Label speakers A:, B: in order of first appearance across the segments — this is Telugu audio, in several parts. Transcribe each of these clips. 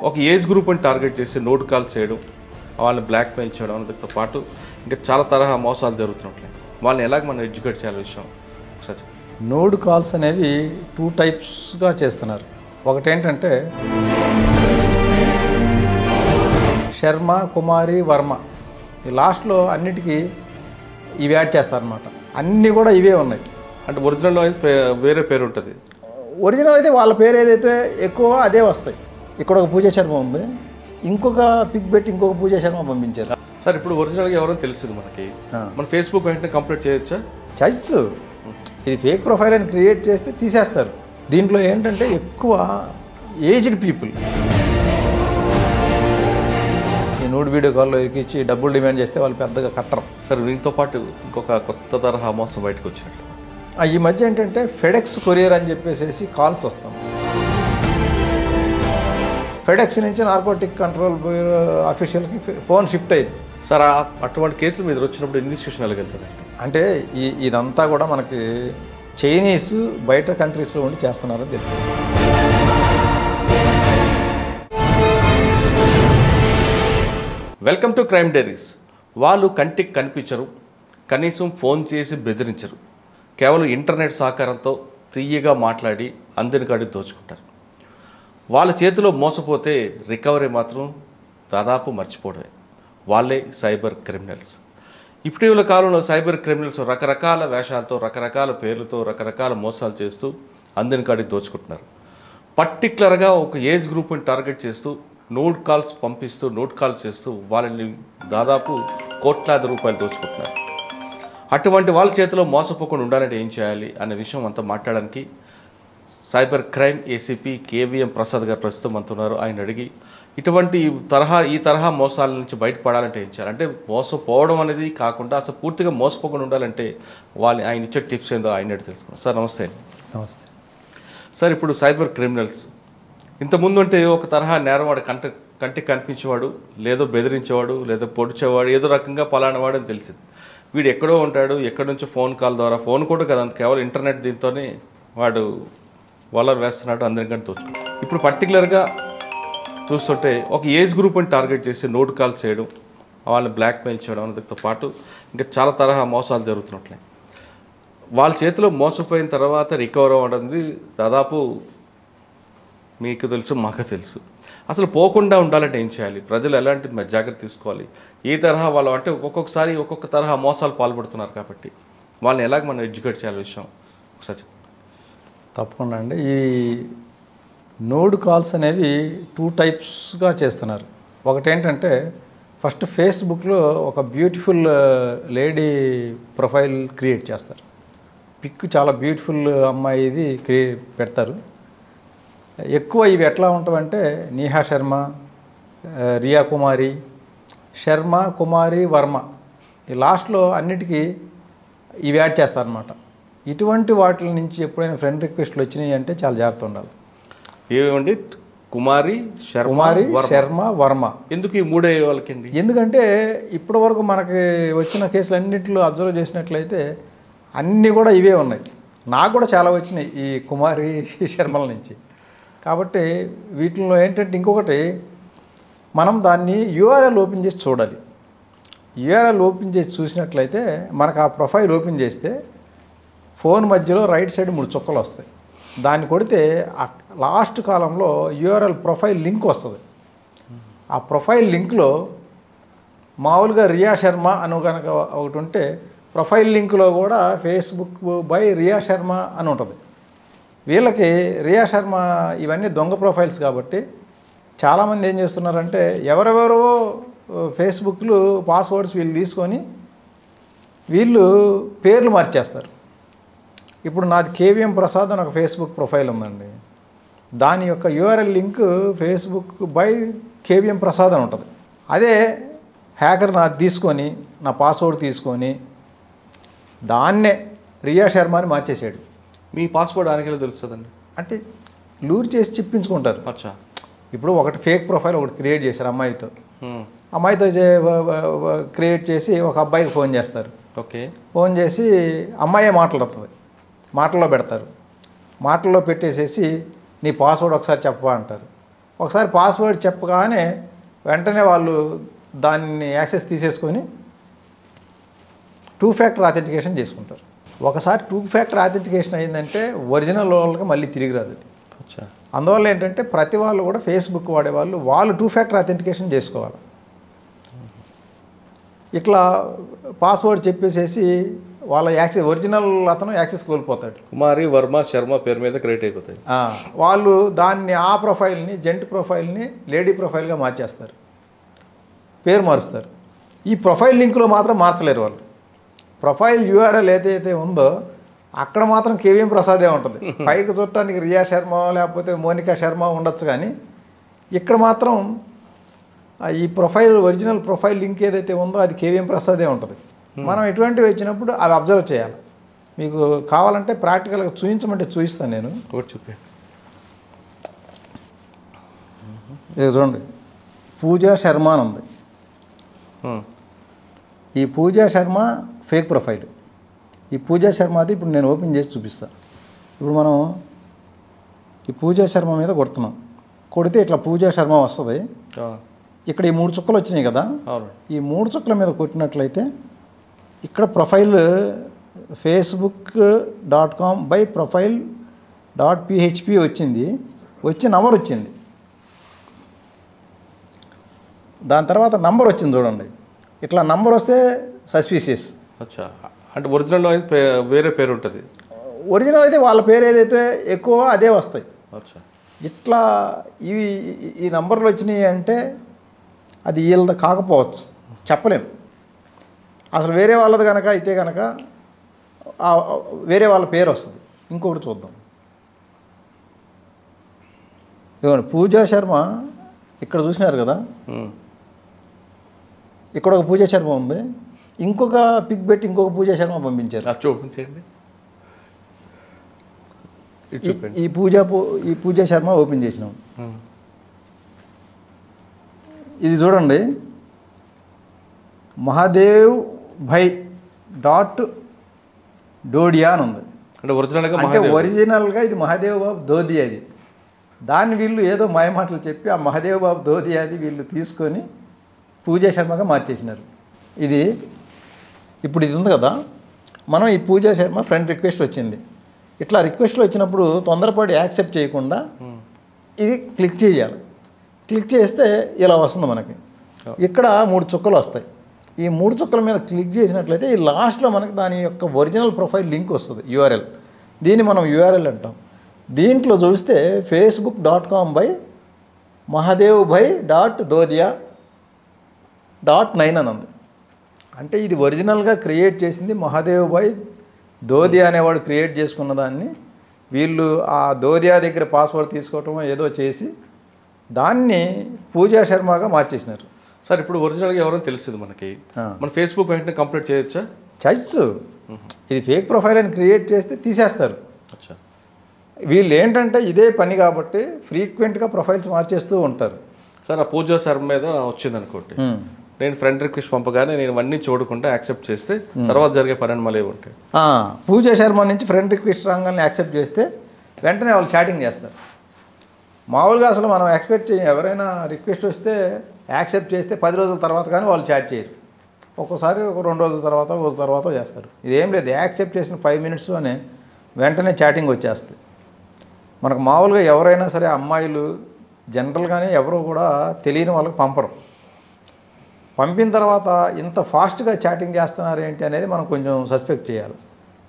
A: ఒక ఏజ్ గ్రూప్ని టార్గెట్ చేసి నోట్ కాల్ చేయడం, వాళ్ళని బ్లాక్మెయిల్ చేయడం అనేదితో పాటు ఇంకా చాలా తరహా మోసాలు జరుగుతున్నట్లే. వాళ్ళని ఎలాగ మనం ఎడ్యుకేట్ చేయాలి విషయం ఒకసారి.
B: నోడ్ కాల్స్ అనేవి 2 టైప్స్గా చేస్తున్నారు. ఒకటేంటంటే శర్మ, కుమారి, వర్మ, ఈ లాస్ట్లో అన్నిటికీ ఇవి యాడ్ చేస్తారనమాట. అన్నీ కూడా ఇవే ఉన్నాయి.
A: అంటే ఒరిజినల్లో అయితే వేరే పేరు ఉంటుంది.
B: ఒరిజినల్ అయితే వాళ్ళ పేరు ఏదైతే ఎక్కువ అదే వస్తాయి. ఇక్కడ ఒక పూజా శర్మ ఉంది, ఇంకొక పిక్ పెట్టి ఇంకొక పూజా శర్మ పంపించారు.
A: సార్ ఇప్పుడు ఒరిజినల్గా ఎవరో తెలిసింది మనకి, మన ఫేస్బుక్ వెంటనే కంప్లీట్ చేయొచ్చా?
B: చైట్స్ ఇది ఫేక్ ప్రొఫైల్ అని క్రియేట్ చేస్తే తీసేస్తారు. దీంట్లో ఏంటంటే ఎక్కువ ఏజ్డ్ పీపుల్ ఈ నోడ్ వీడియో కాల్లో ఎక్కించి డబ్బులు డిమాండ్ చేస్తే వాళ్ళు పెద్దగా కట్టరు.
A: సార్ వీటితో పాటు ఇంకొక కొత్త తరహా మోసం బయటకు వచ్చినట్టు
B: ఈ మధ్య ఏంటంటే ఫెడెక్స్ కొరియర్ అని చెప్పేసి కాల్స్ వస్తాం. ఫెడెక్స్ నుంచి నార్కోటిక్ కంట్రోల్ బ్యూరో ఆఫీషియల్కి ఫోన్ షిఫ్ట్ అయ్యింది.
A: సార్ అటువంటి కేసులు మీద వచ్చినప్పుడు ఇన్వెస్టిగేషన్ వెళ్తుంది.
B: అంటే ఇదంతా కూడా మనకి చైనీస్ బయట కంట్రీస్లో ఉండి చేస్తున్నారని తెలుసు.
A: Welcome to crime diaries. వాళ్ళు కంటికి కనిపించరు, కనీసం ఫోన్ చేసి బెదిరించరు. కేవలం ఇంటర్నెట్ సహకారంతో తీయగా మాట్లాడి అందరి కాడికి దోచుకుంటారు. వాళ్ళ చేతిలో మోసపోతే రికవరీ మాత్రం దాదాపు మర్చిపోవడమే. వాళ్ళే సైబర్ క్రిమినల్స్. ఇటీవల కాలంలో సైబర్ క్రిమినల్స్ రకరకాల వేషాలతో, రకరకాల పేర్లతో, రకరకాల మోసాలు చేస్తూ అందరి కాడికి దోచుకుంటున్నారు. పర్టికులర్గా ఒక ఏజ్ గ్రూప్ని టార్గెట్ చేస్తూ నోట్ కాల్స్ పంపిస్తూ, నోట్ కాల్స్ చేస్తూ వాళ్ళని దాదాపు కోట్లాది రూపాయలు దోచుకుంటున్నారు. అటువంటి వాళ్ళ చేతిలో మోసపోకుండా ఉండాలంటే ఏం చేయాలి అనే విషయం అంతా మాట్లాడడానికి cyber crime ACP KVM Prasad గారు ప్రస్తుతం అంటున్నారు. ఆయన అడిగి ఇటువంటి ఈ తరహా మోసాల నుంచి బయటపడాలంటే ఏం చేయాలి, అంటే మోసపోవడం అనేది కాకుండా అసలు పూర్తిగా మోసపోకుండా ఉండాలంటే ఆయన ఇచ్చే టిప్స్ ఏందో ఆయన తెలుసుకున్నాం. సార్ నమస్తే.
B: నమస్తే
A: సార్. ఇప్పుడు సైబర్ క్రిమినల్స్ ఇంతకుముందు అంటే ఒక తరహా నేరవాడు కంటికి కనిపించేవాడు, లేదో బెదిరించేవాడు, లేదో పొడిచేవాడు, ఏదో రకంగా పలానా వాడు అని తెలిసింది. వీడు ఎక్కడో ఉంటాడు, ఎక్కడి నుంచో ఫోన్ కాల్ ద్వారా, ఫోన్ కూడా కదా కేవలం ఇంటర్నెట్ దీంతోనే వాడు వలర్ వేస్తున్నాడు, అందరికంటే తోచుకుంటాడు. ఇప్పుడు పర్టికులర్గా చూస్తుంటే ఒక ఏజ్ గ్రూప్ని టార్గెట్ చేసి నోట్ కాల్ చేయడం, వాళ్ళని బ్లాక్మెయిల్ చేయడం అనేదితో పాటు ఇంకా చాలా తరహా మోసాలు జరుగుతున్నట్లే. వాళ్ళ చేతిలో మోసపోయిన తర్వాత రికవర్ అవ్వడానికి దాదాపు మీకు తెలుసు, మాకు తెలుసు. అసలు పోకుండా ఉండాలంటే ఏం చేయాలి, ప్రజలు ఎలాంటి జాగ్రత్త తీసుకోవాలి, ఏ తరహా వాళ్ళు అంటే ఒక్కొక్కసారి ఒక్కొక్క తరహా మోసాలు పాల్పడుతున్నారు కాబట్టి వాళ్ళని ఎలాగ మనం ఎడ్యుకేట్ చేయాలి విషయం ఒకసారి.
B: తప్పకుండా అండి. ఈ నోడ్ కాల్స్ అనేవి 2 టైప్స్గా చేస్తున్నారు. ఒకటేంటంటే ఫస్ట్ ఫేస్బుక్లో ఒక బ్యూటిఫుల్ లేడీ ప్రొఫైల్ క్రియేట్ చేస్తారు. పిక్ చాలా బ్యూటిఫుల్ అమ్మాయిది పెడతారు. ఎక్కువ ఇవి ఎట్లా ఉంటాయంటే నేహా శర్మ, రియా కుమారి, శర్మ, కుమారి, వర్మ, ఈ లాస్ట్లో అన్నిటికీ ఇవి యాడ్ చేస్తారనమాట. ఇటువంటి వాటి నుంచి ఎప్పుడైనా ఫ్రెండ్ రిక్వెస్ట్లు వచ్చినాయి అంటే చాలా జాగ్రత్త ఉండాలి.
A: ఏమండి కుమారి,
B: శర్మ, వర్మ
A: ఎందుకు ఈ మూడే వాళ్ళకండి?
B: ఎందుకంటే ఇప్పటి వరకు మనకి వచ్చిన కేసులు అన్నింటిలో అబ్జర్వ్ చేసినట్లయితే అన్నీ కూడా ఇవే ఉన్నాయి. నాకు కూడా చాలా వచ్చినాయి ఈ కుమారి, శర్మల నుంచి. కాబట్టి వీటిలో ఏంటంటే ఇంకొకటి, మనం దాన్ని యూఆర్ఎల్ ఓపెన్ చేసి చూడాలి. యూఆర్ఎల్ ఓపెన్ చేసి చూసినట్లయితే మనకు ఆ ప్రొఫైల్ ఓపెన్ చేస్తే ఫోన్ మధ్యలో రైట్ సైడ్ 3 చుక్కలు వస్తాయి. దాన్ని కొడితే లాస్ట్ కాలంలో యూఆర్ఎల్ ప్రొఫైల్ లింక్ వస్తుంది. ఆ ప్రొఫైల్ లింక్లో మామూలుగా రియా శర్మ అని కనుక ఒకటి ఉంటే ప్రొఫైల్ లింక్లో కూడా ఫేస్బుక్ బై రియా శర్మ అని ఉంటుంది. వీళ్ళకి రియా శర్మ ఇవన్నీ దొంగ ప్రొఫైల్స్ కాబట్టి చాలామంది ఏం చేస్తున్నారంటే ఎవరెవరో ఫేస్బుక్లు పాస్వర్డ్స్ వీళ్ళు తీసుకొని వీళ్ళు పేర్లు మార్చేస్తారు. ఇప్పుడు నాది కేవీఎం ప్రసాద్ అని ఒక ఫేస్బుక్ ప్రొఫైల్ ఉందండి. దాని యొక్క URL link Facebook by KVM Prasad అని ఉంటుంది. అదే హ్యాకర్ నాది తీసుకొని నా పాస్వర్డ్ తీసుకొని దాన్నే రియా శర్మ అని మార్చేసాడు.
A: మీ పాస్వర్డ్ ఆయనకెలా తెలుస్తుందండి?
B: అంటే లూర్ చేసి చెప్పించుకుంటారు.
A: అచ్చా.
B: ఇప్పుడు ఒకటి ఫేక్ ప్రొఫైల్ ఒకటి క్రియేట్ చేశారు అమ్మాయితో. అమ్మాయితో క్రియేట్ చేసి ఒక అబ్బాయికి ఫోన్ చేస్తారు.
A: ఓకే.
B: ఫోన్ చేసి అమ్మాయే మాట్లాడుతుంది, మాటల్లో పెడతారు. మాటల్లో పెట్టేసేసి నీ పాస్వర్డ్ ఒకసారి చెప్పవా అంటారు. ఒకసారి పాస్వర్డ్ చెప్పగానే వెంటనే వాళ్ళు దాన్ని యాక్సెస్ తీసేసుకొని 2 ఫ్యాక్టర్ అథెంటికేషన్ చేసుకుంటారు. ఒకసారి 2 ఫ్యాక్టర్ అథెంటికేషన్ అయిందంటే ఒరిజినల్ వాళ్ళకి మళ్ళీ తిరిగి రాదు అది. అందువల్ల ఏంటంటే ప్రతి వాళ్ళు కూడా ఫేస్బుక్ వాడేవాళ్ళు 2 ఫ్యాక్టర్ అథెంటికేషన్ చేసుకోవాలి. ఇట్లా పాస్వర్డ్ చెప్పేసేసి వాళ్ళ యాక్సెస్ ఒరిజినల్ అతను యాక్సెస్ కోల్పోతాడు.
A: కుమారి వర్మ శర్మ పేరు మీద క్రియేట్ అయిపోతాయి.
B: వాళ్ళు దాన్ని ఆ ప్రొఫైల్ని జెంట్ ప్రొఫైల్ని లేడీ ప్రొఫైల్గా మార్చేస్తారు, పేరు మారుస్తారు. ఈ ప్రొఫైల్ లింక్లో మాత్రం మార్చలేరు వాళ్ళు. ప్రొఫైల్ యూఆర్ఎల్ ఏదైతే ఉందో అక్కడ మాత్రం కేవీఎం ప్రసాదే ఉంటుంది. పైకి చూడటానికి రియా శర్మ లేకపోతే మోనికా శర్మ ఉండొచ్చు, కానీ ఇక్కడ మాత్రం ఈ ప్రొఫైల్ ఒరిజినల్ ప్రొఫైల్ లింక్ ఏదైతే ఉందో అది కేవీఎం ప్రసాదే ఉంటుంది. మనం ఇటువంటివి వచ్చినప్పుడు అవి అబ్జర్వ్ చేయాలి. మీకు కావాలంటే ప్రాక్టికల్గా చూపించమంటే చూపిస్తాను నేను.
A: చూపి.
B: ఇది చూడండి, పూజా శర్మ అని ఉంది. ఈ పూజా శర్మ ఫేక్ ప్రొఫైల్. ఈ పూజా శర్మది ఇప్పుడు నేను ఓపెన్ చేసి చూపిస్తాను. ఇప్పుడు మనం ఈ పూజా శర్మ మీద కొడుతున్నాం, కొడితే ఇట్లా పూజా శర్మ వస్తుంది. ఇక్కడ ఈ 3 చుక్కలు వచ్చినాయి కదా, ఈ 3 చుక్కల మీద కొట్టినట్లయితే ఇక్కడ ప్రొఫైల్ facebook.com/profile.php వచ్చింది, వచ్చి నంబర్ వచ్చింది. దాని తర్వాత నంబర్ వచ్చింది చూడండి. ఇట్లా నంబర్ వస్తే సస్పీషియస్.
A: అంటే ఒరిజినల్లో అయితే వేరే పేరు ఉంటుంది,
B: ఒరిజినల్ అయితే వాళ్ళ పేరు ఏదైతే ఎక్కువ అదే వస్తాయి. ఇట్లా ఈ నంబర్లు వచ్చినాయి అంటే అది వీళ్ళది కాకపోవచ్చు, చెప్పలేము. అసలు వేరే వాళ్ళది కనుక అయితే కనుక వేరే వాళ్ళ పేరు వస్తుంది. ఇంకొకటి చూద్దాం. ఇదిగోండి, పూజా శర్మ ఇక్కడ చూసినారు కదా, ఇక్కడ ఒక పూజా శర్మ ఉంది, ఇంకొక పిక్ పెట్టి ఇంకొక పూజా శర్మ పంపించారు.
A: చూపించండి.
B: ఈ పూజా శర్మ ఓపెన్ చేసినాం. ఇది చూడండి, మహాదేవ్ .డోడియా అని ఉంది.
A: అంటే
B: ఒరిజినల్గా ఇది మహాదేవ్ బాబు దోదియాది. దాన్ని వీళ్ళు ఏదో మాయమాటలు చెప్పి ఆ మహాదేవ్ బాబు దోదియాది వీళ్ళు తీసుకొని పూజా శర్మగా మార్చేసినారు. ఇది ఇప్పుడు ఇది ఉంది కదా, మనం ఈ పూజా శర్మ ఫ్రెండ్ రిక్వెస్ట్ వచ్చింది. ఇట్లా రిక్వెస్ట్లు వచ్చినప్పుడు తొందరపడి యాక్సెప్ట్ చేయకుండా ఇది క్లిక్ చేయాలి. క్లిక్ చేస్తే ఇలా వస్తుంది మనకి. ఇక్కడ 3 చుక్కలు వస్తాయి. ఈ 3 చుక్కల మీద క్లిక్ చేసినట్లయితే ఈ లాస్ట్లో మనకి దాని యొక్క ఒరిజినల్ ప్రొఫైల్ లింక్ వస్తుంది, యూఆర్ఎల్. దీన్ని మనం యూఆర్ఎల్ అంటాం. దీంట్లో చూస్తే facebook.com/mahadevbhai.dodia.9 అని ఉంది. అంటే ఇది ఒరిజినల్గా క్రియేట్ చేసింది మహాదేవ్ భాయ్ దోదియా అనేవాడు క్రియేట్ చేసుకున్న దాన్ని వీళ్ళు ఆ దోదియా దగ్గర పాస్వర్డ్ తీసుకోవటం ఏదో చేసి దాన్ని పూజా శర్మగా మార్చేసినారు.
A: సార్ ఇప్పుడు ఒరిజినల్గా ఎవరో తెలిసింది మనకి, మన ఫేస్బుక్ వెంటనే కంప్లీట్ చేయొచ్చా?
B: చేయొచ్చు. ఇది ఫేక్ ప్రొఫైల్ అని క్రియేట్ చేస్తే తీసేస్తారు. వీళ్ళు ఏంటంటే ఇదే పని కాబట్టి ఫ్రీక్వెంట్గా ప్రొఫైల్స్ మార్చేస్తూ ఉంటారు.
A: సార్ ఆ పూజా శర్మ మీద వచ్చింది అనుకోండి, నేను ఫ్రెండ్ రిక్వెస్ట్ పంపగానే నేను అన్నీ చూడకుండా యాక్సెప్ట్ చేస్తే తర్వాత జరిగే పరిణామాలు ఏమి ఉంటాయి?
B: పూజా శర్మ నుంచి ఫ్రెండ్ రిక్వెస్ట్ రాగానే యాక్సెప్ట్ చేస్తే వెంటనే వాళ్ళు చాటింగ్ చేస్తారు. మామూలుగా అసలు మనం ఎక్స్పెక్ట్ చేయం, ఎవరైనా రిక్వెస్ట్ వస్తే యాక్సెప్ట్ చేస్తే 10 రోజుల తర్వాత కానీ వాళ్ళు చాట్ చేయరు. ఒక్కోసారి ఒక 2 రోజుల తర్వాత, రోజు తర్వాత చేస్తారు. ఇదేం లేదు, యాక్సెప్ట్ చేసిన 5 మినిట్స్లోనే వెంటనే చాటింగ్ వచ్చేస్తుంది. మనకు మామూలుగా ఎవరైనా సరే అమ్మాయిలు జనరల్గానే ఎవరు కూడా తెలియని వాళ్ళకి పంపరు. పంపిన తర్వాత ఇంత ఫాస్ట్గా చాటింగ్ చేస్తున్నారు ఏంటి అనేది మనం కొంచెం సస్పెక్ట్ చేయాలి.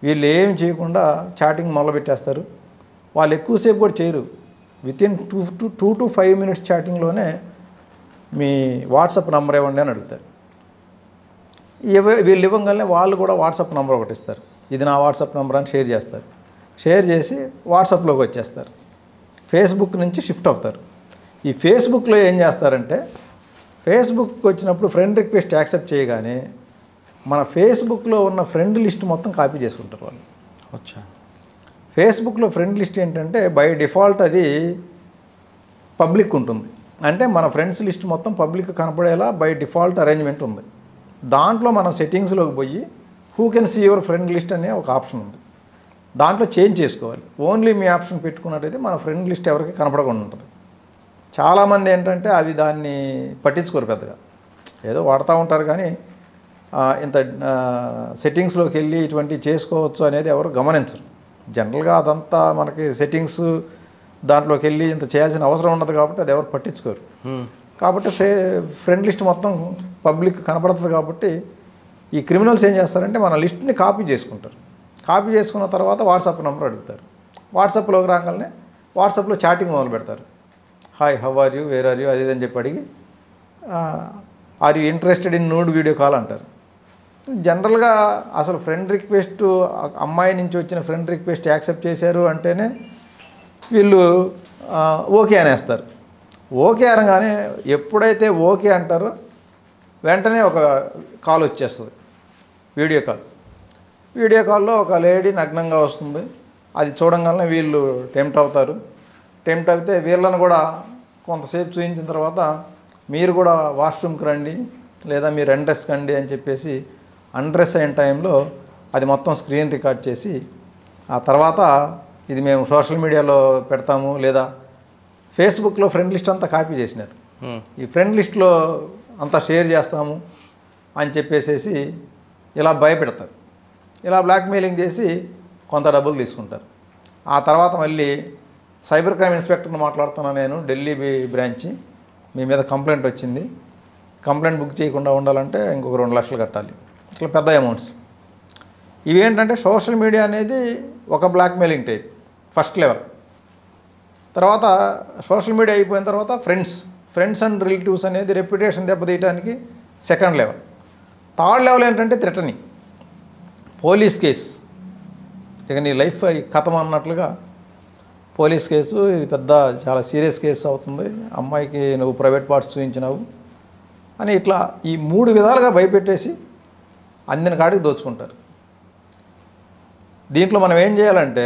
B: వీళ్ళు ఏం చేయకుండా చాటింగ్ మొదలుపెట్టేస్తారు. వాళ్ళు ఎక్కువసేపు కూడా చేయరు. వితిన్ 2 to 5 మినిట్స్ చాటింగ్లోనే మీ వాట్సాప్ నెంబర్ ఇవ్వండి అని అడుగుతారు. వీళ్ళు ఇవ్వగానే వాళ్ళు కూడా వాట్సాప్ నెంబర్ ఒకటి ఇస్తారు. ఇది నా వాట్సాప్ నెంబర్ అని షేర్ చేస్తారు. షేర్ చేసి వాట్సాప్లోకి వచ్చేస్తారు. ఫేస్బుక్ నుంచి షిఫ్ట్ అవుతారు. ఈ ఫేస్బుక్లో ఏం చేస్తారంటే, ఫేస్బుక్కి వచ్చినప్పుడు ఫ్రెండ్ రిక్వెస్ట్ యాక్సెప్ట్ చేయగానే మన ఫేస్బుక్లో ఉన్న ఫ్రెండ్ లిస్ట్ మొత్తం కాపీ చేసుకుంటారు వాళ్ళు. ఫేస్బుక్లో ఫ్రెండ్ లిస్ట్ ఏంటంటే బై డిఫాల్ట్ అది పబ్లిక్ ఉంటుంది. అంటే మన ఫ్రెండ్స్ లిస్ట్ మొత్తం పబ్లిక్ కనపడేలా బై డిఫాల్ట్ అరేంజ్మెంట్ ఉంది. దాంట్లో మనం సెట్టింగ్స్లోకి పోయి who can see your friend list అనే ఒక ఆప్షన్ ఉంది. దాంట్లో చేంజ్ చేసుకోవాలి. ఓన్లీ మీ ఆప్షన్ పెట్టుకున్నట్టయితే మన ఫ్రెండ్ లిస్ట్ ఎవరికి కనపడకుండా ఉంటుంది. చాలామంది ఏంటంటే అవి దాన్ని పట్టించుకోరు పెద్దగా, ఏదో వాడుతూ ఉంటారు కానీ ఇంత సెట్టింగ్స్లోకి వెళ్ళి ఇటువంటివి చేసుకోవచ్చు అనేది ఎవరు గమనించరు. జనరల్గా అదంతా మనకి సెట్టింగ్స్ దాంట్లోకి వెళ్ళి ఇంత చేయాల్సిన అవసరం ఉండదు కాబట్టి అది ఎవరు పట్టించుకోరు. కాబట్టి ఫ్రెండ్ లిస్ట్ మొత్తం పబ్లిక్ కనపడుతుంది కాబట్టి ఈ క్రిమినల్స్ ఏం చేస్తారంటే మన లిస్ట్ని కాపీ చేసుకుంటారు. కాపీ చేసుకున్న తర్వాత వాట్సాప్ నెంబర్ అడుగుతారు. వాట్సాప్లోకి రాగానే వాట్సాప్లో చాటింగ్ మొదలు పెడతారు. Hi, how are you, where are you, అది అని చెప్పి అడిగి are you interested in nude video call అంటారు. జనరల్గా అసలు ఫ్రెండ్ రిక్వెస్ట్, అమ్మాయి నుంచి వచ్చిన ఫ్రెండ్ రిక్వెస్ట్ యాక్సెప్ట్ చేశారు అంటేనే వీళ్ళు ఓకే అనేస్తారు. ఓకే అనగానే ఎప్పుడైతే ఓకే అంటారో వెంటనే ఒక కాల్ వచ్చేస్తుంది, వీడియో కాల్. వీడియో కాల్లో ఒక లేడీ నగ్నంగా వస్తుంది. అది చూడంగానే వీళ్ళు టెంప్ట్ అవుతారు. టెంప్ట్ అయితే వీళ్ళని కూడా కొంతసేపు చూపించిన తర్వాత మీరు కూడా వాష్రూమ్కి రండి లేదా మీరు అన్డ్రెస్ కండి అని చెప్పేసి అన్డ్రెస్ అయిన టైంలో అది మొత్తం స్క్రీన్ రికార్డ్ చేసి ఆ తర్వాత ఇది మేము సోషల్ మీడియాలో పెడతాము లేదా ఫేస్బుక్లో ఫ్రెండ్ లిస్ట్ అంతా కాపీ చేసినారు, ఈ ఫ్రెండ్ లిస్ట్లో అంతా షేర్ చేస్తాము అని చెప్పేసేసి ఇలా భయపెడతారు. ఇలా బ్లాక్మెయిలింగ్ చేసి కొంత డబ్బులు తీసుకుంటారు. ఆ తర్వాత మళ్ళీ సైబర్ క్రైమ్ ఇన్స్పెక్టర్ని మాట్లాడుతున్నాను నేను, ఢిల్లీ బ్రాంచి, మీ మీద కంప్లైంట్ వచ్చింది, కంప్లైంట్ బుక్ చేయకుండా ఉండాలంటే ఇంకొక 2 లక్షలు కట్టాలి. ఇట్లా పెద్ద అమౌంట్స్. ఇవేంటంటే సోషల్ మీడియా అనేది ఒక బ్లాక్మెయిలింగ్ టైప్ ఫస్ట్ లెవెల్. తర్వాత సోషల్ మీడియా అయిపోయిన తర్వాత ఫ్రెండ్స్ అండ్ రిలేటివ్స్ అనేది రెప్యుటేషన్ దెబ్బతీయడానికి సెకండ్ లెవెల్. థర్డ్ లెవెల్ ఏంటంటే థ్రెటనింగ్, పోలీస్ కేసు, ఇక నీ లైఫ్ కథం అన్నట్లుగా పోలీస్ కేసు, ఇది పెద్ద చాలా సీరియస్ కేసు అవుతుంది, అమ్మాయికి నువ్వు ప్రైవేట్ పార్ట్స్ చూపించినావు అని ఇట్లా ఈ 3 విధాలుగా భయపెట్టేసి అందిన కాడికి దోచుకుంటారు. దీంట్లో మనం ఏం చేయాలంటే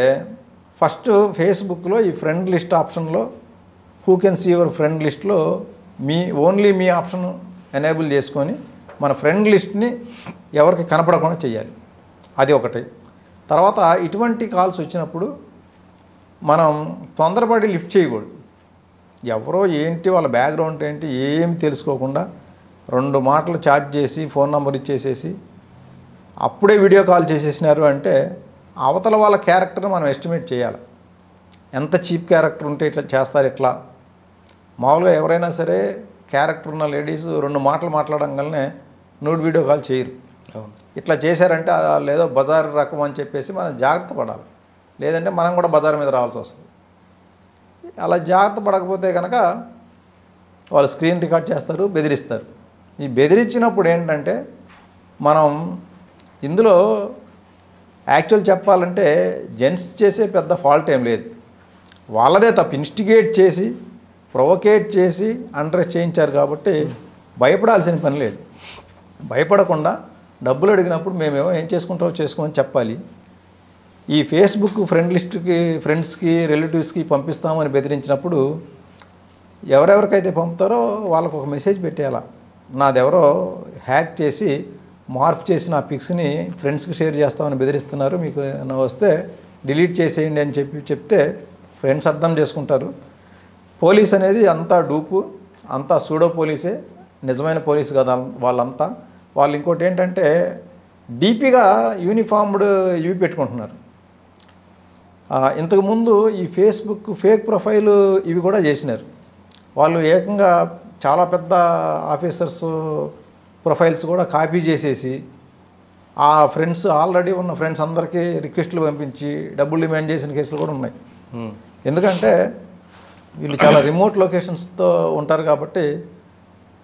B: ఫస్ట్ ఫేస్బుక్లో ఈ ఫ్రెండ్ లిస్ట్ ఆప్షన్లో who can see your friend లిస్ట్లో ఓన్లీ మీ ఆప్షన్ ఎనేబుల్ చేసుకొని మన ఫ్రెండ్ లిస్ట్ని ఎవరికి కనపడకుండా చేయాలి. అది ఒకటి. తర్వాత ఇటువంటి కాల్స్ వచ్చినప్పుడు మనం తొందరపడి లిఫ్ట్ చేయకూడదు. ఎవరో ఏంటి వాళ్ళ బ్యాక్గ్రౌండ్ ఏంటి ఏమి తెలుసుకోకుండా 2 మాటలు చాట్ చేసి ఫోన్ నెంబర్ ఇచ్చేసేసి అప్పుడే వీడియో కాల్ చేసేసినారు అంటే అవతల వాళ్ళ క్యారెక్టర్ని మనం ఎస్టిమేట్ చేయాలి. ఎంత చీప్ క్యారెక్టర్ ఉంటే ఇట్లా చేస్తారు. ఇట్లా మామూలుగా ఎవరైనా సరే క్యారెక్టర్ ఉన్న లేడీస్ 2 మాటలు మాట్లాడంగానే నూడ్ వీడియో కాల్ చేయరు. ఇట్లా చేశారంటే లేదో బజార్ రకం అని చెప్పేసి మనం జాగ్రత్త పడాలి, లేదంటే మనం కూడా బజార్ మీద రావాల్సి వస్తుంది. అలా జాగ్రత్త పడకపోతే కనుక వాళ్ళు స్క్రీన్ రికార్డ్ చేస్తారు, బెదిరిస్తారు. ఈ బెదిరించినప్పుడు ఏంటంటే మనం ఇందులో యాక్చువల్ చెప్పాలంటే జెంట్స్ చేసే పెద్ద ఫాల్ట్ ఏం లేదు, వాళ్ళదే తప్పు. ఇన్స్టిగేట్ చేసి ప్రొవోకేట్ చేసి అండ్రెస్ చేయించారు కాబట్టి భయపడాల్సిన పని లేదు. భయపడకుండా డబ్బులు అడిగినప్పుడు మేమేమో ఏం చేసుకుంటామో చేసుకోమని చెప్పాలి. ఈ ఫేస్బుక్ ఫ్రెండ్ లిస్ట్కి ఫ్రెండ్స్కి రిలేటివ్స్కి పంపిస్తామని బెదిరించినప్పుడు ఎవరెవరికైతే పంపుతారో వాళ్ళకు ఒక మెసేజ్ పెట్టేయాలా, నాదెవరో హ్యాక్ చేసి మార్ఫ్ చేసి నా పిక్స్ని ఫ్రెండ్స్కి షేర్ చేస్తామని బెదిరిస్తున్నారు, మీకు వస్తే డిలీట్ చేసేయండి అని చెప్తే ఫ్రెండ్స్ అర్థం చేసుకుంటారు. పోలీస్ అనేది అంతా డూపు, అంతా సూడో పోలీసే, నిజమైన పోలీసు కదా వాళ్ళంతా. వాళ్ళు ఇంకోటి ఏంటంటే డీపీగా యూనిఫామ్డ్ ఇవి పెట్టుకుంటున్నారు. ఇంతకుముందు ఈ ఫేస్బుక్ ఫేక్ ప్రొఫైల్ ఇవి కూడా చేసినారు. వాళ్ళు ఏకంగా చాలా పెద్ద ఆఫీసర్స్ ప్రొఫైల్స్ కూడా కాపీ చేసేసి ఆ ఫ్రెండ్స్ ఆల్రెడీ ఉన్న ఫ్రెండ్స్ అందరికీ రిక్వెస్ట్లు పంపించి డబ్బులు డిమాండ్ చేసిన కేసులు కూడా ఉన్నాయి. ఎందుకంటే వీళ్ళు చాలా రిమోట్ లొకేషన్స్తో ఉంటారు కాబట్టి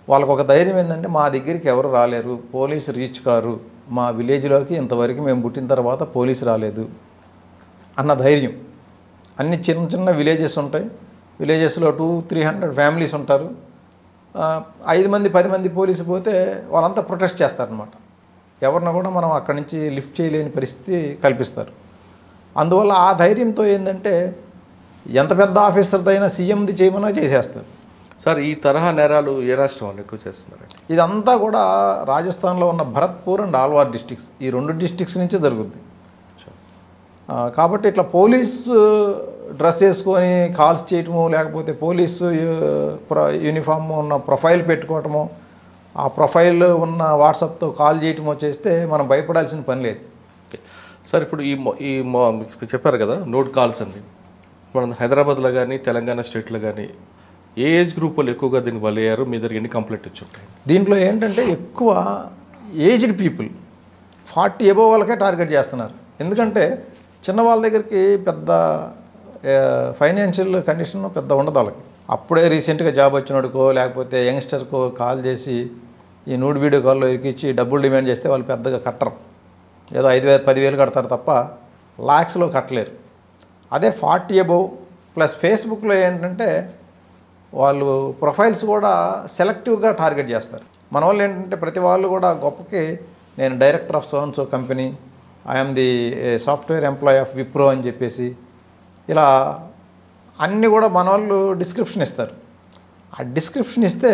B: వాళ్ళకు ఒక ధైర్యం ఏంటంటే మా దగ్గరికి ఎవరు రాలేరు, పోలీసు రీచ్ కారు, మా విలేజ్లోకి ఇంతవరకు మేము పుట్టిన తర్వాత పోలీసు రాలేదు అన్న ధైర్యం. అన్ని చిన్న చిన్న విలేజెస్ ఉంటాయి, విలేజెస్లో 200-300 ఫ్యామిలీస్ ఉంటారు. 5 మంది 10 మంది పోలీసు పోతే వాళ్ళంతా ప్రొటెస్ట్ చేస్తారనమాట. ఎవరిని కూడా మనం అక్కడి నుంచి లిఫ్ట్ చేయలేని పరిస్థితి కల్పిస్తారు. అందువల్ల ఆ ధైర్యంతో ఏంటంటే ఎంత పెద్ద ఆఫీసర్దైనా సీఎంది చేయమన్నా చేసేస్తారు.
A: సార్, ఈ తరహా నేరాలు ఏ రాష్ట్రం ఎక్కువ చేస్తున్నారు?
B: ఇదంతా కూడా రాజస్థాన్లో ఉన్న భరత్పూర్ అండ్ ఆల్వార్ డిస్ట్రిక్ట్స్, ఈ 2 డిస్ట్రిక్ట్స్ నుంచే జరుగుద్ది. కాబట్టి ఇట్లా పోలీసు డ్రెస్ వేసుకొని కాల్స్ చేయటము, లేకపోతే పోలీసు యూనిఫామ్ ఉన్న ప్రొఫైల్ పెట్టుకోవటము, ఆ ప్రొఫైల్ ఉన్న వాట్సాప్తో కాల్ చేయటమో చేస్తే మనం భయపడాల్సిన పని లేదు.
A: సార్ ఇప్పుడు మీరు చెప్పారు కదా నోట్ కాల్స్ అండి, మనం హైదరాబాద్లో కానీ తెలంగాణ స్టేట్లో కానీ ఏ ఏజ్ గ్రూప్ వాళ్ళు ఎక్కువగా దీన్ని బలయ్యారు? మీ దగ్గర ఎన్ని కంప్లైంట్ వచ్చి ఉంటాయి?
B: దీంట్లో ఏంటంటే ఎక్కువ ఏజ్డ్ పీపుల్ 40 అబోవ్ వాళ్ళకే టార్గెట్ చేస్తున్నారు. ఎందుకంటే చిన్న వాళ్ళ దగ్గరికి పెద్ద ఫైనాన్షియల్ కండిషన్ పెద్ద ఉండదు వాళ్ళకి. అప్పుడే రీసెంట్గా జాబ్ వచ్చినోడుకో లేకపోతే యంగ్స్టర్కో కాల్ చేసి ఈ నూడ్ వీడియో కాల్లో ఎక్కించి డబ్బులు డిమాండ్ చేస్తే వాళ్ళు పెద్దగా కట్టరు. ఏదో 5,000 10,000 కడతారు తప్ప లాక్స్లో కట్టలేరు. అదే 40 అబోవ్ ప్లస్ ఫేస్బుక్లో ఏంటంటే వాళ్ళు ప్రొఫైల్స్ కూడా సెలెక్టివ్గా టార్గెట్ చేస్తారు. మన వాళ్ళు ఏంటంటే ప్రతి వాళ్ళు కూడా గొప్పకి నేను director of so company, I'm the software employee of Wipro అని చెప్పేసి ఇలా అన్నీ కూడా మన వాళ్ళు డిస్క్రిప్షన్ ఇస్తారు. ఆ డిస్క్రిప్షన్ ఇస్తే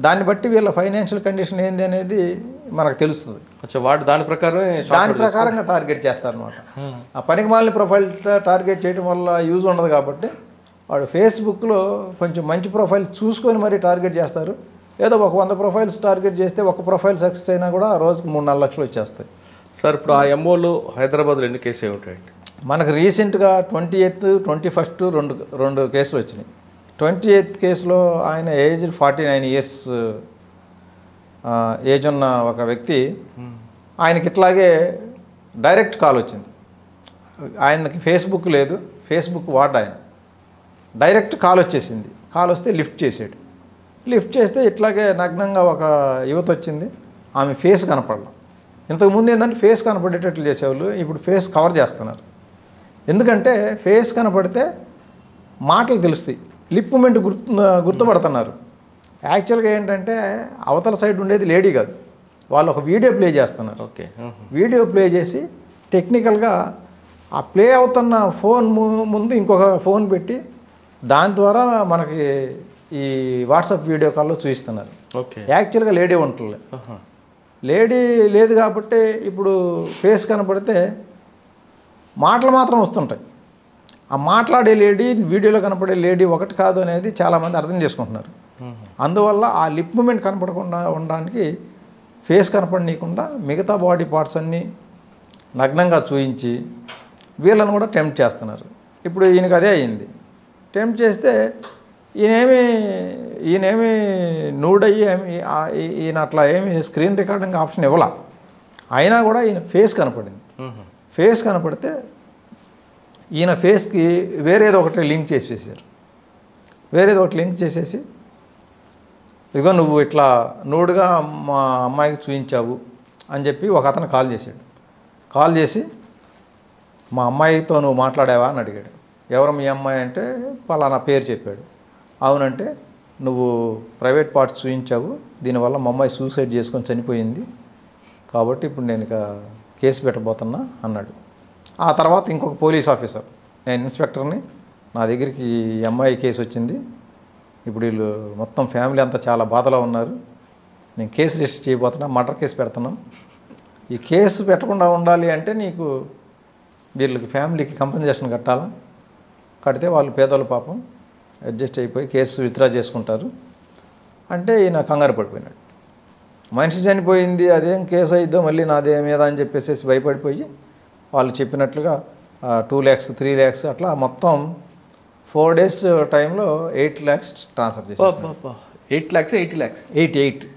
B: దాన్ని బట్టి వీళ్ళ ఫైనాన్షియల్ కండిషన్ ఏంది అనేది మనకు తెలుస్తుంది.
A: వాడు దాని
B: ప్రకారంగా టార్గెట్ చేస్తారనమాట. ఆ పనికిమాలిన ప్రొఫైల్ టార్గెట్ చేయడం వల్ల యూజ్ ఉండదు కాబట్టి వాడు ఫేస్బుక్లో కొంచెం మంచి ప్రొఫైల్ చూసుకొని మరీ టార్గెట్ చేస్తారు. ఏదో ఒక 100 ప్రొఫైల్స్ టార్గెట్ చేస్తే ఒక ప్రొఫైల్ సక్సెస్ అయినా కూడా రోజుకి 3-4 లక్షలు వచ్చేస్తాయి.
A: సార్ ఇప్పుడు ఆ ఎంఓలో హైదరాబాద్లో ఎన్ని కేసులు ఉంటాయండి?
B: మనకు రీసెంట్గా 28th 21st రెండు కేసులు వచ్చినాయి. 28th కేసులో ఆయన ఏజ్ 49 years ఏజ్ ఉన్న ఒక వ్యక్తి, ఆయనకి ఇట్లాగే డైరెక్ట్ కాల్ వచ్చింది. ఆయనకి ఫేస్బుక్ లేదు, ఫేస్బుక్ వాడు ఆయన. డైరెక్ట్ కాల్ వచ్చేసింది. కాల్ వస్తే లిఫ్ట్ చేసాడు. లిఫ్ట్ చేస్తే ఇట్లాగే నగ్నంగా ఒక యువత వచ్చింది. ఆమె ఫేస్ కనపడలేదు. ఇంతకుముందు ఏంటంటే ఫేస్ కనపడేటట్లు చేసేవాళ్ళు, ఇప్పుడు ఫేస్ కవర్ చేస్తున్నారు. ఎందుకంటే ఫేస్ కనపడితే మాటలు తెలుస్తాయి, లిప్ మూమెంట్ గుర్తుపడుతున్నారు. యాక్చువల్గా ఏంటంటే అవతల సైడ్ ఉండేది లేడీ కాదు, వాళ్ళు ఒక వీడియో ప్లే చేస్తున్నారు.
A: ఓకే,
B: వీడియో ప్లే చేసి టెక్నికల్గా ఆ ప్లే అవుతున్న ఫోన్ ముందు ఇంకొక ఫోన్ పెట్టి దాని ద్వారా మనకి ఈ వాట్సాప్ వీడియో కాల్లో చూపిస్తున్నారు.
A: ఓకే,
B: యాక్చువల్గా లేడీ ఉంటుంది. లేడీ లేదు కాబట్టి ఇప్పుడు ఫేస్ కనపడితే మాటలు మాత్రం వస్తుంటాయి. ఆ మాట్లాడే లేడీ వీడియోలో కనపడే లేడీ ఒకటి కాదు అనేది చాలామంది అర్థం చేసుకుంటున్నారు. అందువల్ల ఆ లిప్ మూమెంట్ కనపడకుండా ఉండడానికి ఫేస్ కనపడనీయకుండా మిగతా బాడీ పార్ట్స్ అన్నీ నగ్నంగా చూయించి వీళ్ళని కూడా టెంప్ట్ చేస్తున్నారు. ఇప్పుడు ఈయనకు అదే అయింది. టెంప్ట్ చేస్తే ఈయనేమి నూడయ్యి ఈయన అట్లా ఏమి స్క్రీన్ రికార్డింగ్ ఆప్షన్ ఇవ్వాల. అయినా కూడా ఈయన ఫేస్ కనపడింది. ఫేస్ కనపడితే ఈయన ఫేస్కి వేరేదో ఒకటి లింక్ చేసేసారు. వేరేది ఒకటి లింక్ చేసేసి ఇదిగో నువ్వు ఇట్లా నూడుగా మా అమ్మాయికి చూపించావు అని చెప్పి ఒక అతను కాల్ చేశాడు. కాల్ చేసి మా అమ్మాయితో నువ్వు మాట్లాడావా అని అడిగాడు. ఎవరు మీ అమ్మాయి అంటే పలానా పేరు చెప్పాడు. అవునంటే నువ్వు ప్రైవేట్ పార్ట్స్ చూపించావు, దీనివల్ల మా అమ్మాయి సూసైడ్ చేసుకొని చనిపోయింది, కాబట్టి ఇప్పుడు నేను ఇక కేసు పెట్టబోతున్నా అన్నాడు. ఆ తర్వాత ఇంకొక పోలీస్ ఆఫీసర్, నేను ఇన్స్పెక్టర్ని, నా దగ్గరికి ఈ అమ్మాయి కేసు వచ్చింది, ఇప్పుడు వీళ్ళు మొత్తం ఫ్యామిలీ అంతా చాలా బాధలో ఉన్నారు, నేను కేసు రిజిస్టర్ చేయబోతున్నా, మర్డర్ కేసు పెడుతున్నాం, ఈ కేసు పెట్టకుండా ఉండాలి అంటే నీకు వీళ్ళకి ఫ్యామిలీకి కంపెన్సేషన్ కట్టాలా, కడితే వాళ్ళు పేదోళ్ళు పాపం అడ్జస్ట్ అయిపోయి కేసు విత్డ్రా చేసుకుంటారు అంటే ఈయన కంగారు పడిపోయినాడు. మనిషి చనిపోయింది, అదేం కేసు అయిద్దో మళ్ళీ నాదే మీద అని చెప్పేసి భయపడిపోయి వాళ్ళు చెప్పినట్లుగా 2 lakhs 3 lakhs అట్లా మొత్తం 4 days టైంలో 8 lakhs ట్రాన్స్ఫర్ చేశారు.
A: 8 lakhs 80 lakhs
B: 8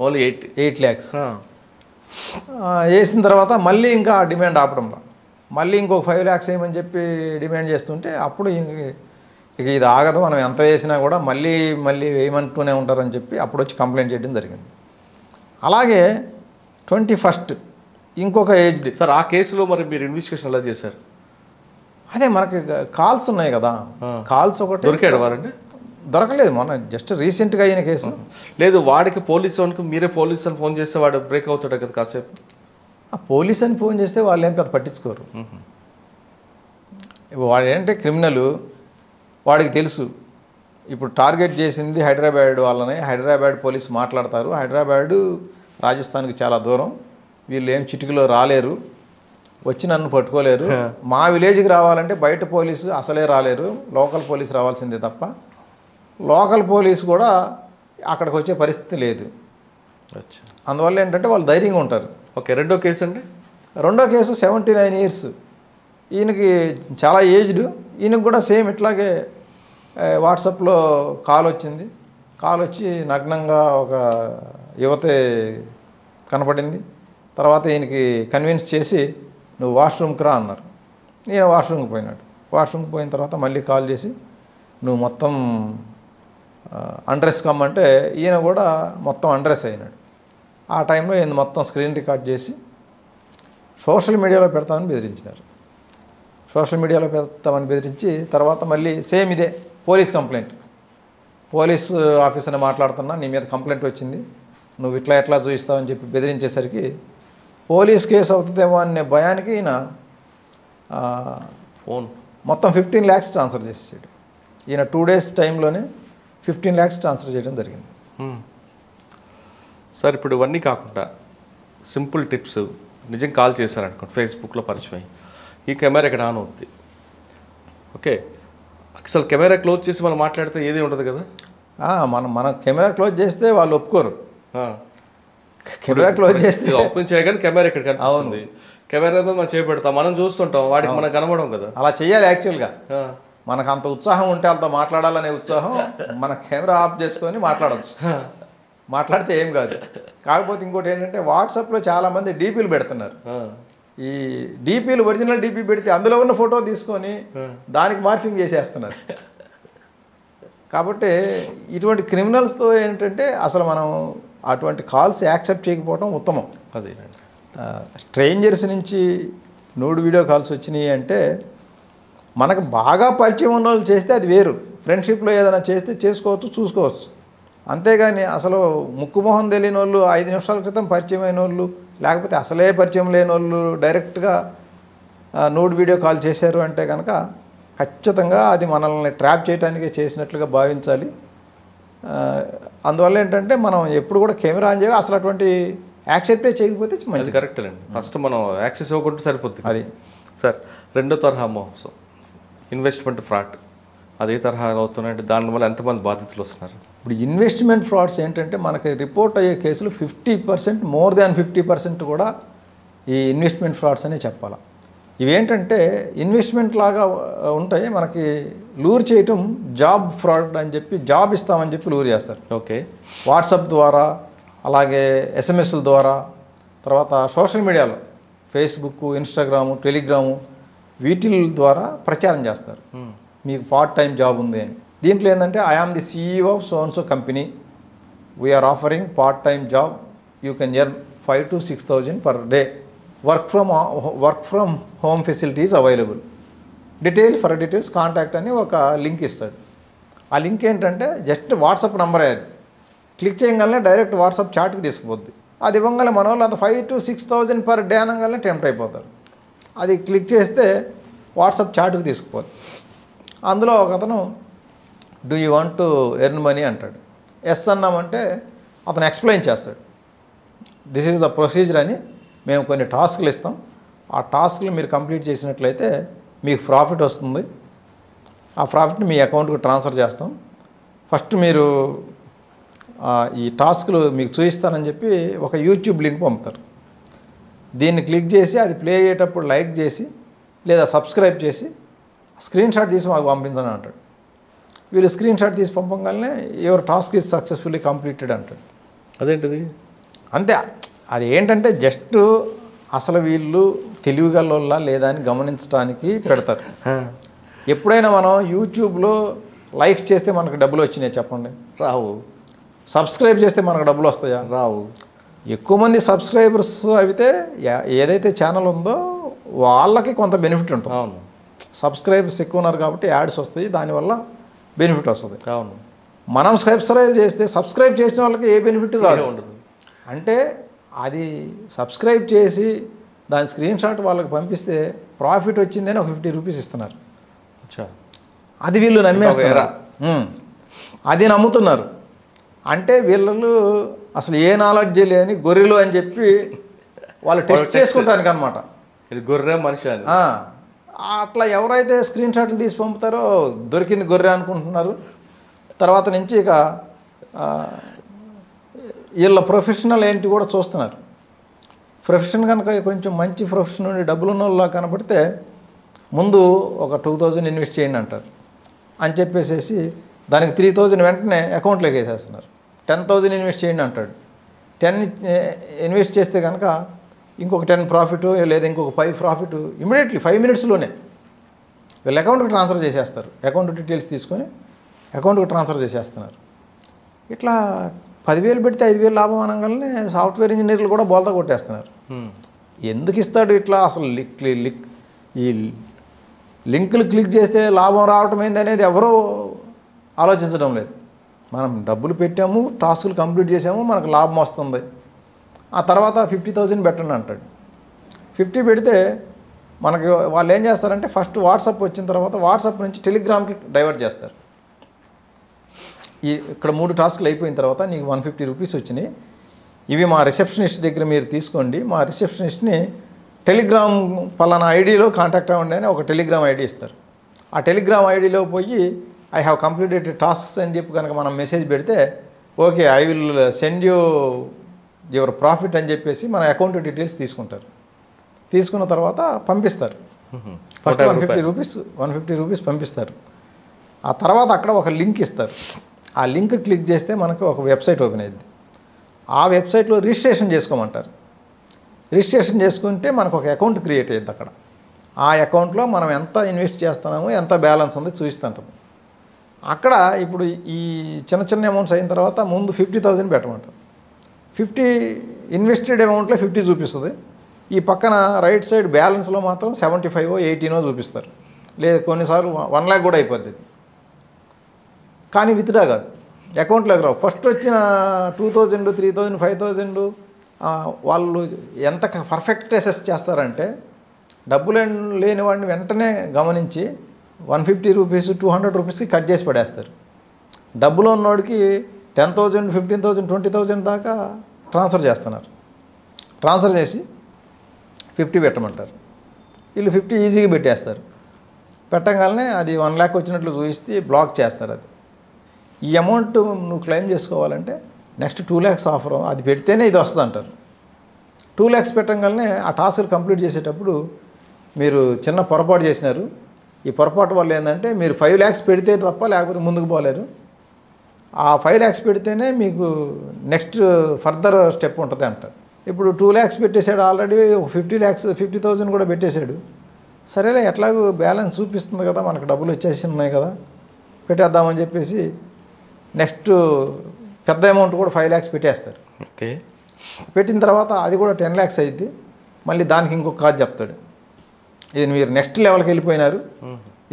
A: ఓన్లీ 8
B: lakhs వేసిన తర్వాత మళ్ళీ ఇంకా డిమాండ్ ఆపడంలో మళ్ళీ ఇంకొక 5 lakhs వేయమని చెప్పి డిమాండ్ చేస్తుంటే అప్పుడు ఇక ఇది ఆగదు, మనం ఎంత వేసినా కూడా మళ్ళీ వేయమంటూనే ఉంటారని చెప్పి అప్పుడు వచ్చి కంప్లైంట్ చేయడం జరిగింది. అలాగే 21st ఇంకొక ఏజ్డ్.
A: సార్ ఆ కేసులో మరి మీరు ఇన్వెస్టిగేషన్ ఎలా చేశారు?
B: అదే మనకి కాల్స్ ఉన్నాయి కదా, కాల్స్ ఒకటి
A: దొరికాడు వారండి?
B: దొరకలేదు, మొన్న జస్ట్ రీసెంట్గా అయిన కేసు.
A: లేదు, వాడికి పోలీసు వానికి మీరే పోలీసు అని ఫోన్ చేస్తే వాడు బ్రేక్ అవుతాడు కదా కాసేపు.
B: పోలీస్ అని ఫోన్ చేస్తే వాళ్ళు ఏం పెద్ద పట్టించుకోరు. వాడు ఏంటంటే క్రిమినల్, వాడికి తెలుసు ఇప్పుడు టార్గెట్ చేసింది హైదరాబాద్ వాళ్ళని. హైదరాబాద్ పోలీసు మాట్లాడతారు, హైదరాబాదు రాజస్థాన్కి చాలా దూరం, వీళ్ళు ఏం చిటికలో రాలేరు, వచ్చి నన్ను పట్టుకోలేరు, మా విలేజ్కి రావాలంటే బయట పోలీసు అసలే రాలేరు, లోకల్ పోలీసు రావాల్సిందే తప్ప లోకల్ పోలీసు కూడా అక్కడికి వచ్చే పరిస్థితి లేదు. అందువల్ల ఏంటంటే వాళ్ళు ధైర్యంగా ఉంటారు.
A: ఓకే, రెండో కేసు అండి?
B: రెండో కేసు 79 years, ఈయనకి చాలా ఏజ్డ్, ఈయనకు కూడా సేమ్ ఇట్లాగే వాట్సాప్లో కాల్ వచ్చింది. కాల్ వచ్చి నగ్నంగా ఒక యువతే కనపడింది. తర్వాత ఈయనకి కన్విన్స్ చేసి నువ్వు వాష్రూమ్కి రా అన్నారు. ఈయన వాష్రూమ్కి పోయినాడు. వాష్రూమ్కి పోయిన తర్వాత మళ్ళీ కాల్ చేసి నువ్వు మొత్తం అండ్రెస్ కమ్మంటే ఈయన కూడా మొత్తం అండ్రెస్ అయినాడు. ఆ టైంలో ఈయన మొత్తం స్క్రీన్ రికార్డ్ చేసి సోషల్ మీడియాలో పెడతామని బెదిరించినారు. సోషల్ మీడియాలో పెడతామని బెదిరించి తర్వాత మళ్ళీ సేమ్ ఇదే పోలీస్ కంప్లైంట్, పోలీస్ ఆఫీసర్ని మాట్లాడుతున్నా, నీ మీద కంప్లైంట్ వచ్చింది, నువ్వు ఇట్లా ఎట్లా చూపిస్తావని చెప్పి బెదిరించేసరికి పోలీస్ కేసు అవుతుందేమో అనే భయానికి ఈయన
A: ఫోన్
B: మొత్తం 15 lakhs ట్రాన్స్ఫర్ చేసేసాడు. ఈయన 2 days టైంలోనే 15 lakhs ట్రాన్స్ఫర్ చేయడం జరిగింది.
A: సార్ ఇప్పుడు ఇవన్నీ కాకుండా సింపుల్ టిప్స్, నిజం కాల్ చేశారనుకోండి, ఫేస్బుక్లో పరిచయం, ఈ కెమెరా ఇక్కడ ఆన్ అవుద్ది, ఓకే, అసలు కెమెరా క్లోజ్ చేసి మనం మాట్లాడితే ఏది ఉండదు కదా?
B: మన కెమెరా క్లోజ్ చేస్తే వాళ్ళు ఒప్పుకోరు. కెమెరా క్లోజ్ చేస్తే
A: ఓపెన్ చేయగానే కెమెరా ఇక్కడ కనిపిస్తుంది, కెమెరాతో మనం చేపెడతాం, మనం చూస్తుంటాం, వాడికి మనం కనబడం కదా.
B: అలా చేయాలి యాక్చువల్గా. మనకు అంత ఉత్సాహం ఉంటే అంత మాట్లాడాలనే ఉత్సాహం మన కెమెరా ఆఫ్ చేసుకొని మాట్లాడచ్చు, మాట్లాడితే ఏం కాదు. కాకపోతే ఇంకోటి ఏంటంటే వాట్సాప్లో చాలామంది డీపీలు పెడుతున్నారు. ఈ డీపీలు ఒరిజినల్ డీపీ పెడితే అందులో ఉన్న ఫోటో తీసుకొని దానికి మార్ఫింగ్ చేసేస్తున్నారు. కాబట్టి ఇటువంటి క్రిమినల్స్తో ఏంటంటే అసలు మనం అటువంటి కాల్స్ యాక్సెప్ట్ చేయకపోవడం ఉత్తమం.
A: అదే
B: స్ట్రేంజర్స్ నుంచి నూడు వీడియో కాల్స్ వచ్చినాయి అంటే మనకు బాగా పరిచయం ఉన్న వాళ్ళు చేస్తే అది వేరు, ఫ్రెండ్షిప్లో ఏదైనా చేస్తే చేసుకోవచ్చు, చూసుకోవచ్చు. అంతేగాని అసలు ముక్కుమొహం తెలియని వాళ్ళు 5 నిమిషాల క్రితం పరిచయం అయిన వాళ్ళు, లేకపోతే అసలే పరిచయం లేని వాళ్ళు డైరెక్ట్గా నోడ్ వీడియో కాల్ చేశారు అంటే కనుక ఖచ్చితంగా అది మనల్ని ట్రాప్ చేయడానికే చేసినట్లుగా భావించాలి. అందువల్ల ఏంటంటే మనం ఎప్పుడు కూడా కెమెరా ఆన్ చేయాలి. అసలు అటువంటి యాక్సెప్టే చేయకపోతే మంచిది.
A: కరెక్ట్ అండి. ఫస్ట్ మనం యాక్సెస్ ఇవ్వకుంటే సరిపోతుంది.
B: అది
A: సార్ రెండో తరహా మోసం, ఇన్వెస్ట్మెంట్ ఫ్రాడ్, అదే తరహా అవుతున్నాయంటే దానివల్ల ఎంతమంది బాధితులు వస్తున్నారు?
B: ఇప్పుడు ఇన్వెస్ట్మెంట్ ఫ్రాడ్స్ ఏంటంటే మనకి రిపోర్ట్ అయ్యే కేసులు 50%, మోర్ దాన్ 50% కూడా ఈ ఇన్వెస్ట్మెంట్ ఫ్రాడ్స్ అనే చెప్పాలి. ఇవేంటంటే ఇన్వెస్ట్మెంట్ లాగా ఉంటాయి, మనకి లూర్ చేయటం జాబ్ ఫ్రాడ్ అని చెప్పి జాబ్ ఇస్తామని చెప్పి లూర్ చేస్తారు.
A: ఓకే,
B: వాట్సాప్ ద్వారా, అలాగే ఎస్ఎంఎస్ల ద్వారా, తర్వాత సోషల్ మీడియాలో ఫేస్బుక్, ఇన్స్టాగ్రాము, టెలిగ్రాము వీటి ద్వారా ప్రచారం చేస్తారు. మీకు పార్ట్ టైం జాబ్ ఉంది అని. దీంట్లో ఏంటంటే I am the CEO of so and so company, we are offering part time job, you can earn 5,000 to 6,000 per day, work from home facilities available, details contact అని ఒక లింక్ ఇస్తాడు. ఆ లింక్ ఏంటంటే జస్ట్ వాట్సాప్ నెంబరే, అది క్లిక్ చేయగానే డైరెక్ట్ వాట్సాప్ చాట్కి తీసుకుపోద్ది. అది ఇవ్వగానే మన వాళ్ళు అంత 5,000 to 6,000 పర్ డే అనగానే టెంప్ట్ అయిపోతారు. అది క్లిక్ చేస్తే వాట్సాప్ చాట్కి తీసుకుపోద్ది. అందులో ఒక అతను do you want to earn money అంటాడు. ఎస్ అన్నామంటే అతను ఎక్స్ప్లెయిన్ చేస్తాడు, దిస్ ఈజ్ ద ప్రొసీజర్ అని. మేము కొన్ని టాస్క్లు ఇస్తాం, ఆ టాస్క్లు మీరు కంప్లీట్ చేసినట్లయితే మీకు ప్రాఫిట్ వస్తుంది, ఆ ప్రాఫిట్ని మీ అకౌంట్కి ట్రాన్స్ఫర్ చేస్తాం. ఫస్ట్ మీరు ఈ టాస్క్లు మీకు చూపిస్తానని చెప్పి ఒక యూట్యూబ్ లింక్ పంపుతారు. దీన్ని క్లిక్ చేసి అది ప్లే అయ్యేటప్పుడు లైక్ చేసి లేదా సబ్స్క్రైబ్ చేసి స్క్రీన్ షాట్ తీసి మాకు పంపించని అంటాడు. వీళ్ళు స్క్రీన్ షాట్ తీసి పంపగానే your task is successfully completed అంటాడు.
A: అదేంటిది?
B: అంతే. అది ఏంటంటే జస్ట్ అసలు వీళ్ళు తెలివిగల లేదా అని గమనించడానికి పెడతారు. ఎప్పుడైనా మనం యూట్యూబ్లో లైక్స్ చేస్తే మనకు డబ్బులు వచ్చినాయి చెప్పండి?
A: రావు.
B: సబ్స్క్రైబ్ చేస్తే మనకు డబ్బులు వస్తాయా?
A: రావు.
B: ఎక్కువ మంది సబ్స్క్రైబర్స్ అయితే ఏదైతే ఛానల్ ఉందో వాళ్ళకి కొంత బెనిఫిట్ ఉంటుంది.
A: అవును,
B: సబ్స్క్రైబర్స్ ఎక్కువ ఉన్నారు కాబట్టి యాడ్స్ వస్తాయి, దానివల్ల బెనిఫిట్ వస్తుంది.
A: అవును.
B: మనం సబ్స్క్రైబ్ చేసిన వాళ్ళకి ఏ బెనిఫిట్ రాదు.
A: ఉండదు.
B: అంటే అది సబ్స్క్రైబ్ చేసి దాని స్క్రీన్ షాట్ వాళ్ళకి పంపిస్తే ప్రాఫిట్ వచ్చిందని ఒక 50 రూపీస్ ఇస్తున్నారు. అది వీళ్ళు నమ్మేస్తారు, అది నమ్ముతున్నారు. అంటే వీళ్ళు అసలు ఏ నాలెడ్జ్ లేని గొర్రెలు అని చెప్పి వాళ్ళు టెస్ట్ చేసుకుంటానికి అనమాట.
A: ఇది గొర్రె మనిషి అని.
B: అట్లా ఎవరైతే స్క్రీన్ షాట్లు తీసి పంపుతారో దొరికింది గొర్రె అనుకుంటున్నారు. తర్వాత నుంచి ఇక వీళ్ళ ప్రొఫెషనల్ ఏంటి కూడా చూస్తున్నారు. ప్రొఫెషన్ కనుక కొంచెం మంచి ప్రొఫెషన్ ఉండి డబ్బులు ఉన్న వాళ్ళ కనపడితే ముందు ఒక 2000 ఇన్వెస్ట్ చేయండి అంటారు అని చెప్పేసి దానికి 3000 వెంటనే అకౌంట్లోకి వేసేస్తున్నారు. 10,000 ఇన్వెస్ట్ చేయండి అంటాడు. 10 ఇన్వెస్ట్ చేస్తే కనుక ఇంకొక 10 ప్రాఫిట్ లేదా ఇంకొక 5 ప్రాఫిట్ ఇమీడియట్లీ 5 మినిట్స్లోనే వీళ్ళ అకౌంట్కి ట్రాన్స్ఫర్ చేసేస్తారు. అకౌంట్ డీటెయిల్స్ తీసుకొని అకౌంట్కి ట్రాన్స్ఫర్ చేసేస్తున్నారు. ఇట్లా 10,000 పెడితే 5,000 లాభం అనగానే సాఫ్ట్వేర్ ఇంజనీర్లు కూడా బోల్తా కొట్టేస్తున్నారు. ఎందుకు ఇస్తాడు ఇట్లా? అసలు ఈ లింకులు క్లిక్ చేస్తే లాభం రావటం ఏంది అనేది ఎవరూ ఆలోచించడం లేదు. మనం డబ్బులు పెట్టాము, టాస్కులు కంప్లీట్ చేసాము, మనకు లాభం వస్తుంది. ఆ తర్వాత 50,000 పెట్టండి అంటాడు. 50 పెడితే మనకి వాళ్ళు ఏం చేస్తారంటే ఫస్ట్ వాట్సాప్ వచ్చిన తర్వాత వాట్సాప్ నుంచి టెలిగ్రామ్కి డైవర్ట్ చేస్తారు. ఇక్కడ 3 టాస్కులు అయిపోయిన తర్వాత నీకు 150 రూపీస్ వచ్చినాయి, ఇవి మా రిసెప్షనిస్ట్ దగ్గర మీరు తీసుకోండి, మా రిసెప్షనిస్ట్ని టెలిగ్రామ్ పలానా ఐడిలో కాంటాక్ట్ అవ్వండి అని ఒక టెలిగ్రామ్ ఐడి ఇస్తారు. ఆ టెలిగ్రామ్ ఐడిలో పోయి ఐ హ్యావ్ కంప్లీటెడ్ టాస్క్స్ అని చెప్పి కనుక మనం మెసేజ్ పెడితే okay I will send you your profit అని చెప్పేసి మన అకౌంట్ డీటెయిల్స్ తీసుకుంటారు. తీసుకున్న తర్వాత పంపిస్తారు. ఫస్ట్ 150 రూపీస్ పంపిస్తారు. ఆ తర్వాత అక్కడ ఒక లింక్ ఇస్తారు. ఆ లింక్ క్లిక్ చేస్తే మనకు ఒక వెబ్సైట్ ఓపెన్ అయ్యింది. ఆ వెబ్సైట్లో రిజిస్ట్రేషన్ చేసుకోమంటారు. రిజిస్ట్రేషన్ చేసుకుంటే మనకు ఒక అకౌంట్ క్రియేట్ అయ్యింది. అక్కడ ఆ అకౌంట్లో మనం ఎంత ఇన్వెస్ట్ చేస్తున్నామో ఎంత బ్యాలెన్స్ ఉంది చూపిస్తుంటాము. అక్కడ ఇప్పుడు ఈ చిన్న చిన్న అమౌంట్స్ అయిన తర్వాత ముందు 50,000 పెట్టమంటారు. 50 ఇన్వెస్టెడ్ అమౌంట్లో 50 చూపిస్తుంది. ఈ పక్కన రైట్ సైడ్ బ్యాలెన్స్లో మాత్రం 75 18 చూపిస్తారు. లేదు కొన్నిసార్లు 1 lakh కూడా అయిపోద్ది. కానీ విత్డ్రా కాదు, అకౌంట్లోకి రావు. ఫస్ట్ వచ్చిన 2,000 3,000 5,000 వాళ్ళు ఎంత పర్ఫెక్ట్ అసెస్ చేస్తారంటే డబ్బులు లేని వాడిని వెంటనే గమనించి 150 రూపీస్ 200 రూపీస్కి కట్ చేసి పడేస్తారు. డబ్బులు ఉన్నవాడికి 10,000 15,000 20,000 దాకా ట్రాన్స్ఫర్ చేస్తున్నారు. ట్రాన్స్ఫర్ చేసి 50 పెట్టమంటారు. వీళ్ళు 50 ఈజీగా పెట్టేస్తారు. పెట్టగానే అది 1 lakh వచ్చినట్లు చూపిస్తే బ్లాక్ చేస్తారు. అది ఈ అమౌంట్ నువ్వు క్లెయిమ్ చేసుకోవాలంటే నెక్స్ట్ 2 lakhs ఆఫర్, అది పెడితేనే ఇది వస్తుంది అంటారు. 2 lakhs పెట్టగానే ఆ టాస్క్ కంప్లీట్ చేసేటప్పుడు మీరు చిన్న పొరపాటు చేసినారు, ఈ పొరపాటు వల్ల ఏంటంటే మీరు 5 lakhs పెడితే తప్ప లేకపోతే ముందుకు పోలేరు. ఆ 5 lakhs పెడితేనే మీకు నెక్స్ట్ ఫర్దర్ స్టెప్ ఉంటుంది అంటారు. ఇప్పుడు 2 lakhs పెట్టేశాడు, ఆల్రెడీ 50,000 కూడా పెట్టేశాడు. సరేలే ఎట్లాగో బ్యాలెన్స్ చూపిస్తుంది కదా, మనకు డబ్బులు వచ్చేసి ఉన్నాయి కదా, పెట్టేద్దామని చెప్పేసి నెక్స్ట్ పెద్ద అమౌంట్ కూడా 5 lakhs పెట్టేస్తారు.
A: ఓకే,
B: పెట్టిన తర్వాత అది కూడా 10 lakhs అయింది. మళ్ళీ దానికి ఇంకొక కాజ్ చెప్తాడు, ఇది మీరు నెక్స్ట్ లెవెల్కి వెళ్ళిపోయినారు,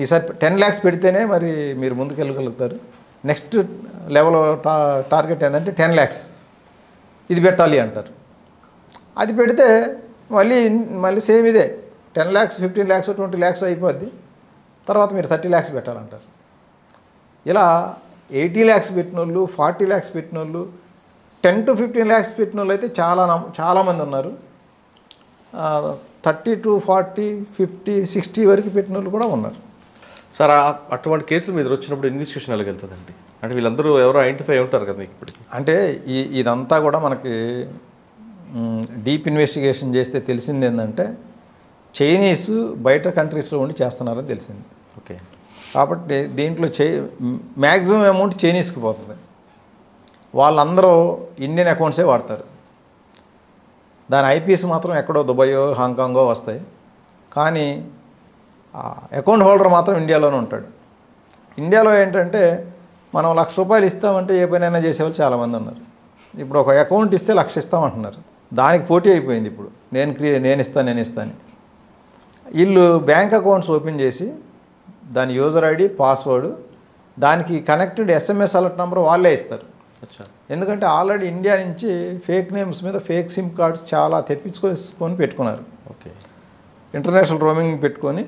B: ఈసారి 10 lakhs పెడితేనే మరి మీరు ముందుకు వెళ్ళగలుగుతారు. నెక్స్ట్ లెవెల్ టార్గెట్ ఏంటంటే 10 lakhs, ఇది పెట్టాలి అంటారు. అది పెడితే మళ్ళీ సేమ్ ఇదే 10 lakhs 15 lakhs 20 lakhs అయిపోద్ది. తర్వాత మీరు 30 lakhs పెట్టాలంటారు. ఇలా 80 lakhs పెట్టిన వాళ్ళు, 40 lakhs పెట్టిన వాళ్ళు, 10 to 15 lakhs పెట్టిన వాళ్ళు అయితే చాలామంది ఉన్నారు. 30 to 40 50 60 వరకు పెట్టిన వాళ్ళు కూడా ఉన్నారు.
A: సార్ అటువంటి కేసులు మీద వచ్చినప్పుడు ఇన్వెస్టిగేషన్ ఎలాగ వెళ్తుందండి? అంటే వీళ్ళందరూ ఎవరో ఐడెంటిఫై ఉంటారు కదా మీకు ఇప్పటికి.
B: అంటే ఇదంతా కూడా మనకి డీప్ ఇన్వెస్టిగేషన్ చేస్తే తెలిసింది ఏంటంటే చైనీస్ బయట కంట్రీస్లో ఉండి చేస్తున్నారని తెలిసింది.
A: ఓకే,
B: కాబట్టి దీంట్లో మ్యాక్సిమం అమౌంట్ చైనీస్కి పోతుంది. వాళ్ళందరూ ఇండియన్ అకౌంట్సే వాడతారు. దాని ఐపీఎస్ మాత్రం ఎక్కడో దుబాయో హాంకాంగో వస్తాయి. కానీ అకౌంట్ హోల్డర్ మాత్రం ఇండియాలోనే ఉంటాడు. ఇండియాలో ఏంటంటే మనం ₹1,00,000 ఇస్తామంటే ఏ పనైనా చేసేవాళ్ళు చాలామంది ఉన్నారు. ఇప్పుడు ఒక అకౌంట్ ఇస్తే 1,00,000 ఇస్తామంటున్నారు. దానికి పోటీ అయిపోయింది. ఇప్పుడు నేను ఇస్తాను. వీళ్ళు బ్యాంక్ అకౌంట్స్ ఓపెన్ చేసి దాని యూజర్ ఐడి పాస్వర్డ్ దానికి కనెక్టెడ్ SMS అలర్ట్ నెంబర్ వాళ్ళే ఇస్తారు. ఎందుకంటే ఆల్రెడీ ఇండియా నుంచి ఫేక్ నేమ్స్ మీద ఫేక్ సిమ్ కార్డ్స్ చాలా తెప్పించుకొని పెట్టుకున్నారు.
A: ఓకే,
B: ఇంటర్నేషనల్ రోమింగ్ పెట్టుకొని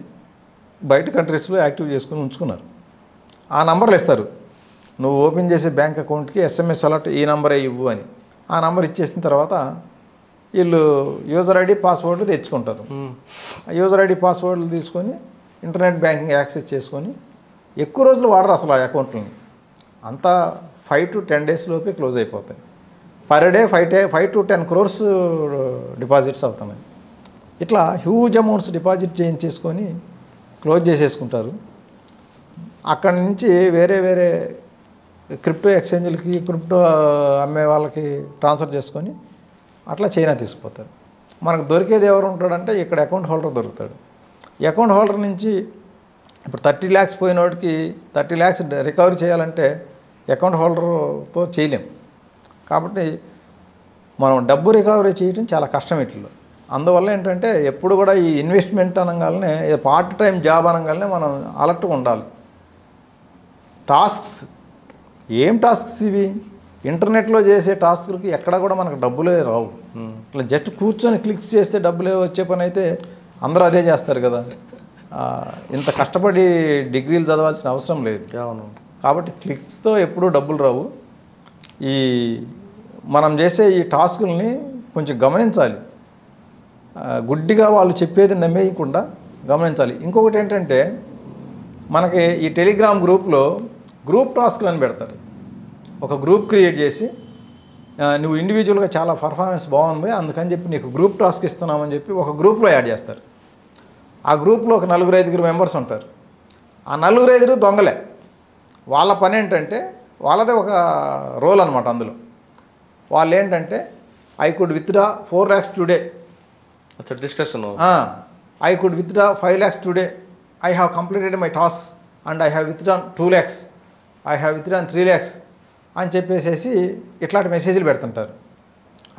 B: బయట కంట్రీస్లో యాక్టివ్ చేసుకొని ఉంచుకున్నారు. ఆ నంబర్లు ఇస్తారు, నువ్వు ఓపెన్ చేసే బ్యాంక్ అకౌంట్కి SMS అలర్ట్ ఈ నంబరే ఇవ్వు అని. ఆ నంబర్ ఇచ్చేసిన తర్వాత వీళ్ళు యూజర్ ఐడి పాస్వర్డ్ తెచ్చుకుంటారు. ఆ యూజర్ ఐడి పాస్వర్డ్లు తీసుకొని ఇంటర్నెట్ బ్యాంకింగ్ యాక్సెస్ చేసుకొని ఎక్కువ రోజులు వాడరు అసలు ఆ అకౌంట్లని. అంతా 5 to 10 days లోపే క్లోజ్ అయిపోతాయి. Per day 5 to 10 crores deposits అవుతున్నాయి. ఇట్లా హ్యూజ్ అమౌంట్స్ డిపాజిట్ చేయించేసుకొని క్లోజ్ చేసేసుకుంటారు. అక్కడి నుంచి వేరే వేరే క్రిప్టో ఎక్స్చేంజ్లకి క్రిప్టో అమ్మే వాళ్ళకి ట్రాన్స్ఫర్ చేసుకొని అట్లా చైనా తీసుకుపోతారు. మనకు దొరికేది ఎవరు ఉంటాడంటే ఇక్కడ అకౌంట్ హోల్డర్ దొరుకుతాడు. ఈ అకౌంట్ హోల్డర్ నుంచి ఇప్పుడు 30 lakhs పోయినోడికి 30 lakhs రికవరీ చేయాలంటే అకౌంట్ హోల్డర్తో చేయలేం. కాబట్టి మనం డబ్బు రికవరీ చేయడం చాలా కష్టం ఇట్లా. అందువల్ల ఏంటంటే ఎప్పుడు కూడా ఈ ఇన్వెస్ట్మెంట్ అనగానే పార్ట్ టైం జాబ్ అనగానే మనం అలర్ట్గా ఉండాలి. టాస్క్స్ ఏం టాస్క్స్ ఇవి? ఇంటర్నెట్లో చేసే టాస్కులకి ఎక్కడ కూడా మనకు డబ్బులే రావు. ఇట్లా జస్ట్ కూర్చొని క్లిక్ చేస్తే డబ్బులే వచ్చే పని అయితే అందరూ అదే చేస్తారు కదా. ఇంత కష్టపడి డిగ్రీలు చదవాల్సిన అవసరం లేదు. కాబట్టి క్లిక్స్తో ఎప్పుడూ డబ్బులు రావు. ఈ మనం చేసే ఈ టాస్కుల్ని కొంచెం గమనించాలి. గుడ్డిగా వాళ్ళు చెప్పేది నమ్మేయకుండా గమనించాలి. ఇంకొకటి ఏంటంటే మనకి ఈ టెలిగ్రామ్ గ్రూప్లో గ్రూప్ టాస్క్లు అని పెడతారు. ఒక గ్రూప్ క్రియేట్ చేసి నువ్వు ఇండివిజువల్గా చాలా పర్ఫార్మెన్స్ బాగుంది అందుకని చెప్పి నీకు గ్రూప్ టాస్క్ ఇస్తున్నామని చెప్పి ఒక గ్రూప్లో యాడ్ చేస్తారు. ఆ గ్రూప్లో ఒక 4-5 మెంబర్స్ ఉంటారు. ఆ 4-5 దొంగలే. వాళ్ళ పని ఏంటంటే వాళ్ళదే ఒక రోల్ అనమాట. అందులో వాళ్ళు ఏంటంటే I could withdraw 4 lakhs today,
A: discussion
B: I could withdraw 5 lakhs today, I have completed my task and I have withdrawn 2 lakhs, I have withdrawn 3 lakhs అని చెప్పేసేసి ఇట్లాంటి మెసేజ్లు పెడుతుంటారు.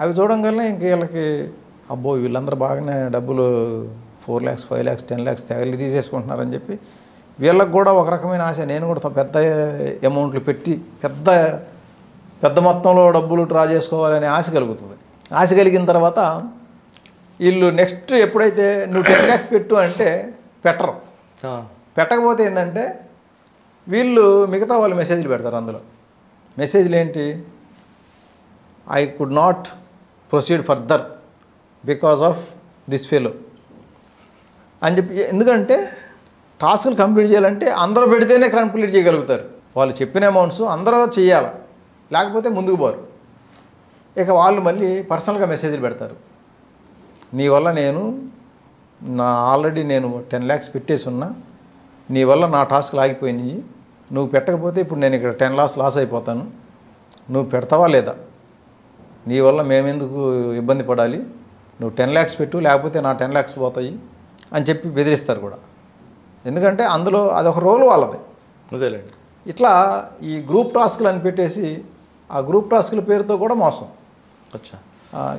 B: అవి చూడంగానే ఇంక వీళ్ళకి అబ్బో వీళ్ళందరూ బాగానే డబ్బులు 4 lakhs 5 lakhs 10 lakhs తెగలి తీసేసుకుంటున్నారని చెప్పి వీళ్ళకి కూడా ఒక రకమైన ఆశ. నేను కూడా పెద్ద అమౌంట్లు పెట్టి పెద్ద మొత్తంలో డబ్బులు డ్రా చేసుకోవాలనే ఆశ కలుగుతుంది. ఆశ కలిగిన తర్వాత వీళ్ళు నెక్స్ట్ ఎప్పుడైతే నువ్వు 10 lakhs పెట్టు అంటే పెట్టరు. పెట్టకపోతే ఏంటంటే వీళ్ళు మిగతా వాళ్ళు మెసేజ్లు పెడతారు. అందులో మెసేజ్లు ఏంటి? I could not proceed further because of this fellow అని చెప్పి. ఎందుకంటే టాస్కులు కంప్లీట్ చేయాలంటే అందరూ పెడితేనే కంప్లీట్ చేయగలుగుతారు. వాళ్ళు చెప్పిన అమౌంట్స్ అందరూ చేయాలి, లేకపోతే ముందుకు పోరు. ఇక వాళ్ళు మళ్ళీ పర్సనల్గా మెసేజ్లు పెడతారు. నీ వల్ల ఆల్రెడీ నేను 10 lakhs పెట్టేసి ఉన్నా, నీ వల్ల నా టాస్క్లు ఆగిపోయినాయి, నువ్వు పెట్టకపోతే ఇప్పుడు నేను ఇక్కడ 10 lakhs లాస్ అయిపోతాను, నువ్వు పెడతావా లేదా, నీ వల్ల మేమెందుకు ఇబ్బంది పడాలి, నువ్వు 10 lakhs పెట్టు లేకపోతే నా 10 lakhs పోతాయి అని చెప్పి బెదిరిస్తారు కూడా. ఎందుకంటే అందులో అదొక రోల్ వాళ్ళది.
A: అదేలేండి.
B: ఇట్లా ఈ గ్రూప్ టాస్క్లు అని పెట్టేసి ఆ గ్రూప్ టాస్కుల పేరుతో కూడా మోసం.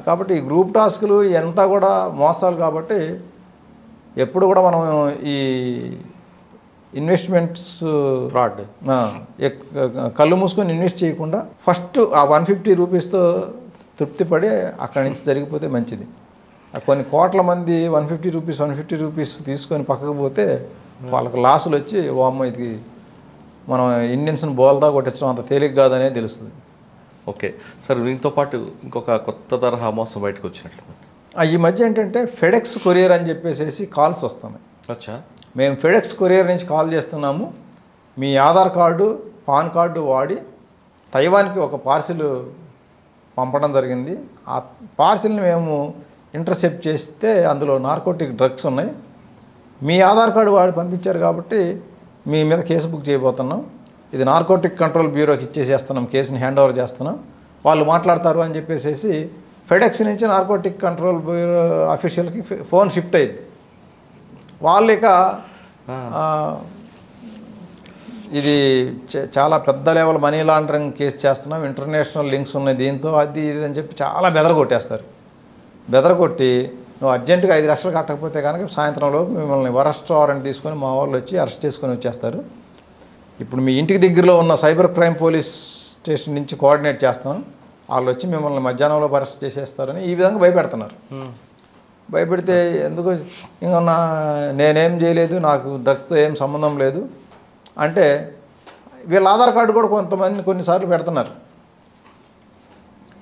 B: కాబట్టి ఈ గ్రూప్ టాస్కులు ఎంత కూడా మోసాలు. కాబట్టి ఎప్పుడు కూడా మనం ఈ ఇన్వెస్ట్మెంట్స్
A: ఫ్రాడ్
B: కళ్ళు మూసుకొని ఇన్వెస్ట్ చేయకుండా ఫస్ట్ ఆ 150 రూపీస్తో తృప్తిపడి అక్కడి నుంచి జరిగిపోతే మంచిది. కొన్ని కోట్ల మంది 150 రూపీస్ తీసుకొని పక్కకు పోతే వాళ్ళకి లాసులు వచ్చి వామ్మ ఇది మనం ఇండియన్స్ని బోల్దా కొట్టించడం అంత తేలిక కాదనే తెలుస్తుంది.
A: ఓకే సార్, దీంతో పాటు ఇంకొక కొత్త తరహా మోసం బయటకు వచ్చినట్లు
B: ఈ మధ్య ఏంటంటే ఫెడెక్స్ కొరియర్ అని చెప్పేసి కాల్స్ వస్తున్నాయి.
A: అచ్చా,
B: మేము ఫెడెక్స్ కొరియర్ నుంచి కాల్ చేస్తున్నాము, మీ ఆధార్ కార్డు పాన్ కార్డు వాడి తైవాన్కి ఒక పార్సిల్ పంపడం జరిగింది, ఆ పార్సిల్ని మేము ఇంటర్సెప్ట్ చేస్తే అందులో నార్కోటిక్ డ్రగ్స్ ఉన్నాయి, మీ ఆధార్ కార్డు వాడి పంపించారు కాబట్టి మీ మీద కేసు బుక్ చేయబోతున్నాం, ఇది నార్కోటిక్ కంట్రోల్ బ్యూరోకి ఇచ్చేసేస్తున్నాం, కేసుని హ్యాండ్ ఓవర్ చేస్తున్నాం, వాళ్ళు మాట్లాడతారు అని చెప్పేసి ఫెడెక్స్ నుంచి నార్కోటిక్ కంట్రోల్ బ్యూరో అఫీషియల్కి ఫోన్ షిఫ్ట్ అయింది. వాళ్ళు ఇక ఇది చాలా పెద్ద లెవెల్ మనీ లాండరింగ్ కేసు చేస్తున్నాం, ఇంటర్నేషనల్ లింక్స్ ఉన్నాయి దీంతో, అది ఇది అని చెప్పి చాలా బెదరగొట్టేస్తారు. బెదరగొట్టి నువ్వు అర్జెంటుగా 5 లక్షలు కట్టకపోతే కనుక సాయంత్రంలో మిమ్మల్ని అరెస్ట్ వారెంట్ తీసుకొని మా వాళ్ళు వచ్చి అరెస్ట్ చేసుకొని వచ్చేస్తారు. ఇప్పుడు మీ ఇంటికి దగ్గరలో ఉన్న సైబర్ క్రైమ్ పోలీస్ స్టేషన్ నుంచి కోఆర్డినేట్ చేస్తాం, వాళ్ళు వచ్చి మిమ్మల్ని మధ్యాహ్నంలో అరెస్ట్ చేసేస్తారని ఈ విధంగా భయపెడుతున్నారు. భయపెడితే ఎందుకు ఇంకా నేనేం చేయలేదు, నాకు డ్రగ్స్తో ఏం సంబంధం లేదు అంటే వీళ్ళ ఆధార్ కార్డు కూడా కొన్నిసార్లు పెడుతున్నారు.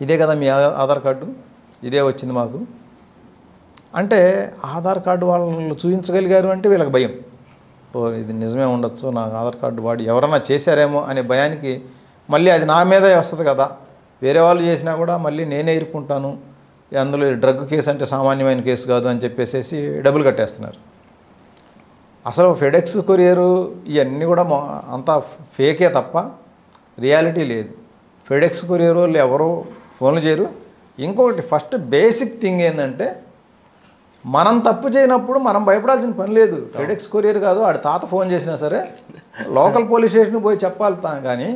B: ఇదే కదా మీ ఆధార్ కార్డు, ఇదే వచ్చింది మాకు అంటే ఆధార్ కార్డు వాళ్ళు చూపించగలిగారు అంటే వీళ్ళకి భయం. ఓ ఇది నిజమే ఉండొచ్చు, నాకు ఆధార్ కార్డు వాడి ఎవరన్నా చేశారేమో అనే భయానికి మళ్ళీ అది నా మీదే వస్తుంది కదా, వేరే వాళ్ళు చేసినా కూడా మళ్ళీ నేనే ఇరుక్కుంటాను, అందులో డ్రగ్ కేసు అంటే సామాన్యమైన కేసు కాదు అని చెప్పేసి డబ్బులు కట్టేస్తున్నారు. అసలు ఫెడెక్స్ కొరియరు ఇవన్నీ కూడా అంతా ఫేకే తప్ప రియాలిటీ లేదు. ఫెడెక్స్ కొరియర్ వాళ్ళు ఎవరు ఫోన్లు చేయరు. ఇంకొకటి ఫస్ట్ బేసిక్ థింగ్ ఏంటంటే మనం తప్పు చేయనప్పుడు మనం భయపడాల్సిన పని లేదు. ఫెడెక్స్ కొరియర్ కాదు, ఆడి తాత ఫోన్ చేసినా సరే లోకల్ పోలీస్ స్టేషన్కి పోయి చెప్పాలి కానీ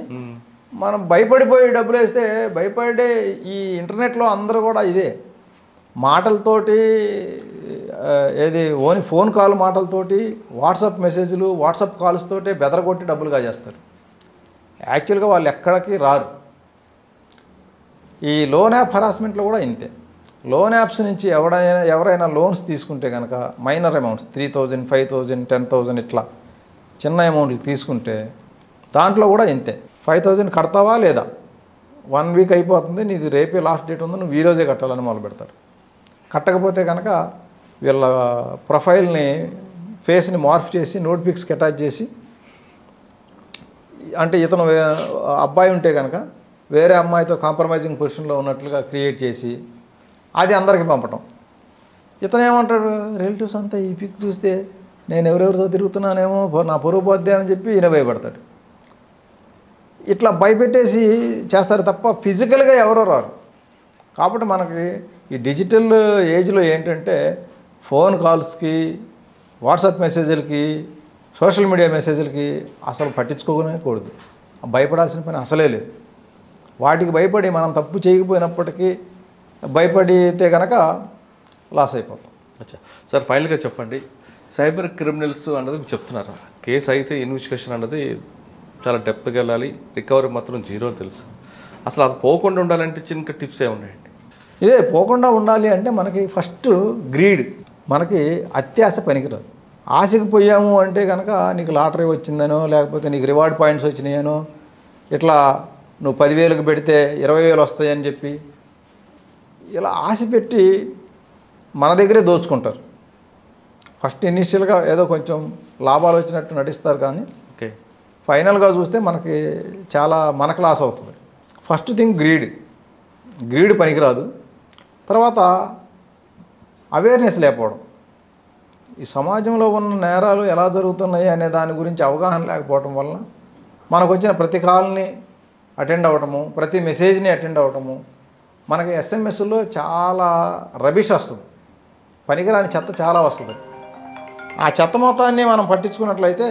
B: మనం భయపడిపోయి డబ్బులు వేస్తే భయపడే ఈ ఇంటర్నెట్లో అందరూ కూడా ఇదే మాటలతోటి ఏది ఓన్లీ ఫోన్ కాల్ మాటలతోటి వాట్సాప్ మెసేజ్లు వాట్సాప్ కాల్స్ తోటి బెదరగొట్టి డబ్బులు కాజేస్తారు. యాక్చువల్గా వాళ్ళు ఎక్కడికి రారు. ఈ లోన్ యాప్ హరాస్మెంట్లో కూడా ఇంతే. లోన్ యాప్స్ నుంచి ఎవరైనా లోన్స్ తీసుకుంటే కనుక మైనర్ అమౌంట్స్ 3000, 5000, 10,000 ఇట్లా చిన్న అమౌంట్లు తీసుకుంటే దాంట్లో కూడా ఇంతే. 5,000 కడతావా లేదా, 1 వీక్ అయిపోతుంది, నీది రేపే లాస్ట్ డేట్ ఉంది, నువ్వు ఈరోజే కట్టాలని మొదలు పెడతారు. కట్టకపోతే కనుక వీళ్ళ ప్రొఫైల్ని ఫేస్ని మార్ఫ్ చేసి నోట్ పిక్స్కి అటాచ్ చేసి అంటే ఇతను అబ్బాయి ఉంటే కనుక వేరే అమ్మాయితో కాంప్రమైజింగ్ పొజిషన్లో ఉన్నట్లుగా క్రియేట్ చేసి అది అందరికీ పంపటం. ఇతను ఏమంటాడు, రిలేటివ్స్ అంతా ఈ పిక్ చూస్తే నేను ఎవరెవరితో తిరుగుతున్నానేమో నా పొరుగు పోద్దే అని చెప్పి ఈయన భయపడతాడు. ఇట్లా భయపెట్టేసి చేస్తారు తప్ప ఫిజికల్గా ఎవరో రారు. కాబట్టి మనకి ఈ డిజిటల్ ఏజ్లో ఏంటంటే ఫోన్ కాల్స్కి వాట్సాప్ మెసేజ్లకి సోషల్ మీడియా మెసేజ్లకి అసలు పట్టించుకోకూడదు. భయపడాల్సిన పని అసలే లేదు. వాటికి భయపడి మనం తప్పు చేయకపోయినప్పటికీ భయపడితే కనుక లాస్ అయిపోతాం.
A: అచ్చా సార్, ఫైనల్గా చెప్పండి, సైబర్ క్రిమినల్స్ అన్నది మీరు చెప్తున్నారు, కేసు అయితే ఇన్వెస్టిగేషన్ అన్నది చాలా డెప్త్గా వెళ్ళాలి, రికవరీ మాత్రం 0 తెలుసు. అసలు అది పోకుండా ఉండాలంటే చిన్న టిప్స్ ఏమున్నాయండి?
B: ఇదే పోకుండా ఉండాలి అంటే మనకి ఫస్ట్ గ్రీడ్, మనకి అత్యాశ పనికిరాదు. ఆశకి పోయాము అంటే కనుక నీకు లాటరీ వచ్చిందనో లేకపోతే నీకు రివార్డ్ పాయింట్స్ వచ్చినాయనో ఇట్లా నువ్వు 10,000కి పెడితే 20,000 వస్తాయని చెప్పి ఇలా ఆశ పెట్టి మన దగ్గరే దోచుకుంటారు. ఫస్ట్ ఇనిషియల్గా ఏదో కొంచెం లాభాలు వచ్చినట్టు నటిస్తారు కానీ
A: ఓకే
B: ఫైనల్గా చూస్తే మనకి చాలా మనకు లాస్ అవుతుంది. ఫస్ట్ థింగ్ గ్రీడ్ పనికిరాదు. తర్వాత అవేర్నెస్ లేకపోవడం, ఈ సమాజంలో ఉన్న నేరాలు ఎలా జరుగుతున్నాయి అనే దాని గురించి అవగాహన లేకపోవడం వలన మనకు వచ్చిన ప్రతి కాల్ని అటెండ్ అవ్వటము, ప్రతి మెసేజ్ని అటెండ్ అవ్వటము, మనకి ఎస్ఎంఎస్లో చాలా రబిష్ వస్తుంది, పనికిరాని చెత్త చాలా వస్తుంది. ఆ చెత్త మొత్తాన్ని మనం పట్టించుకున్నట్లయితే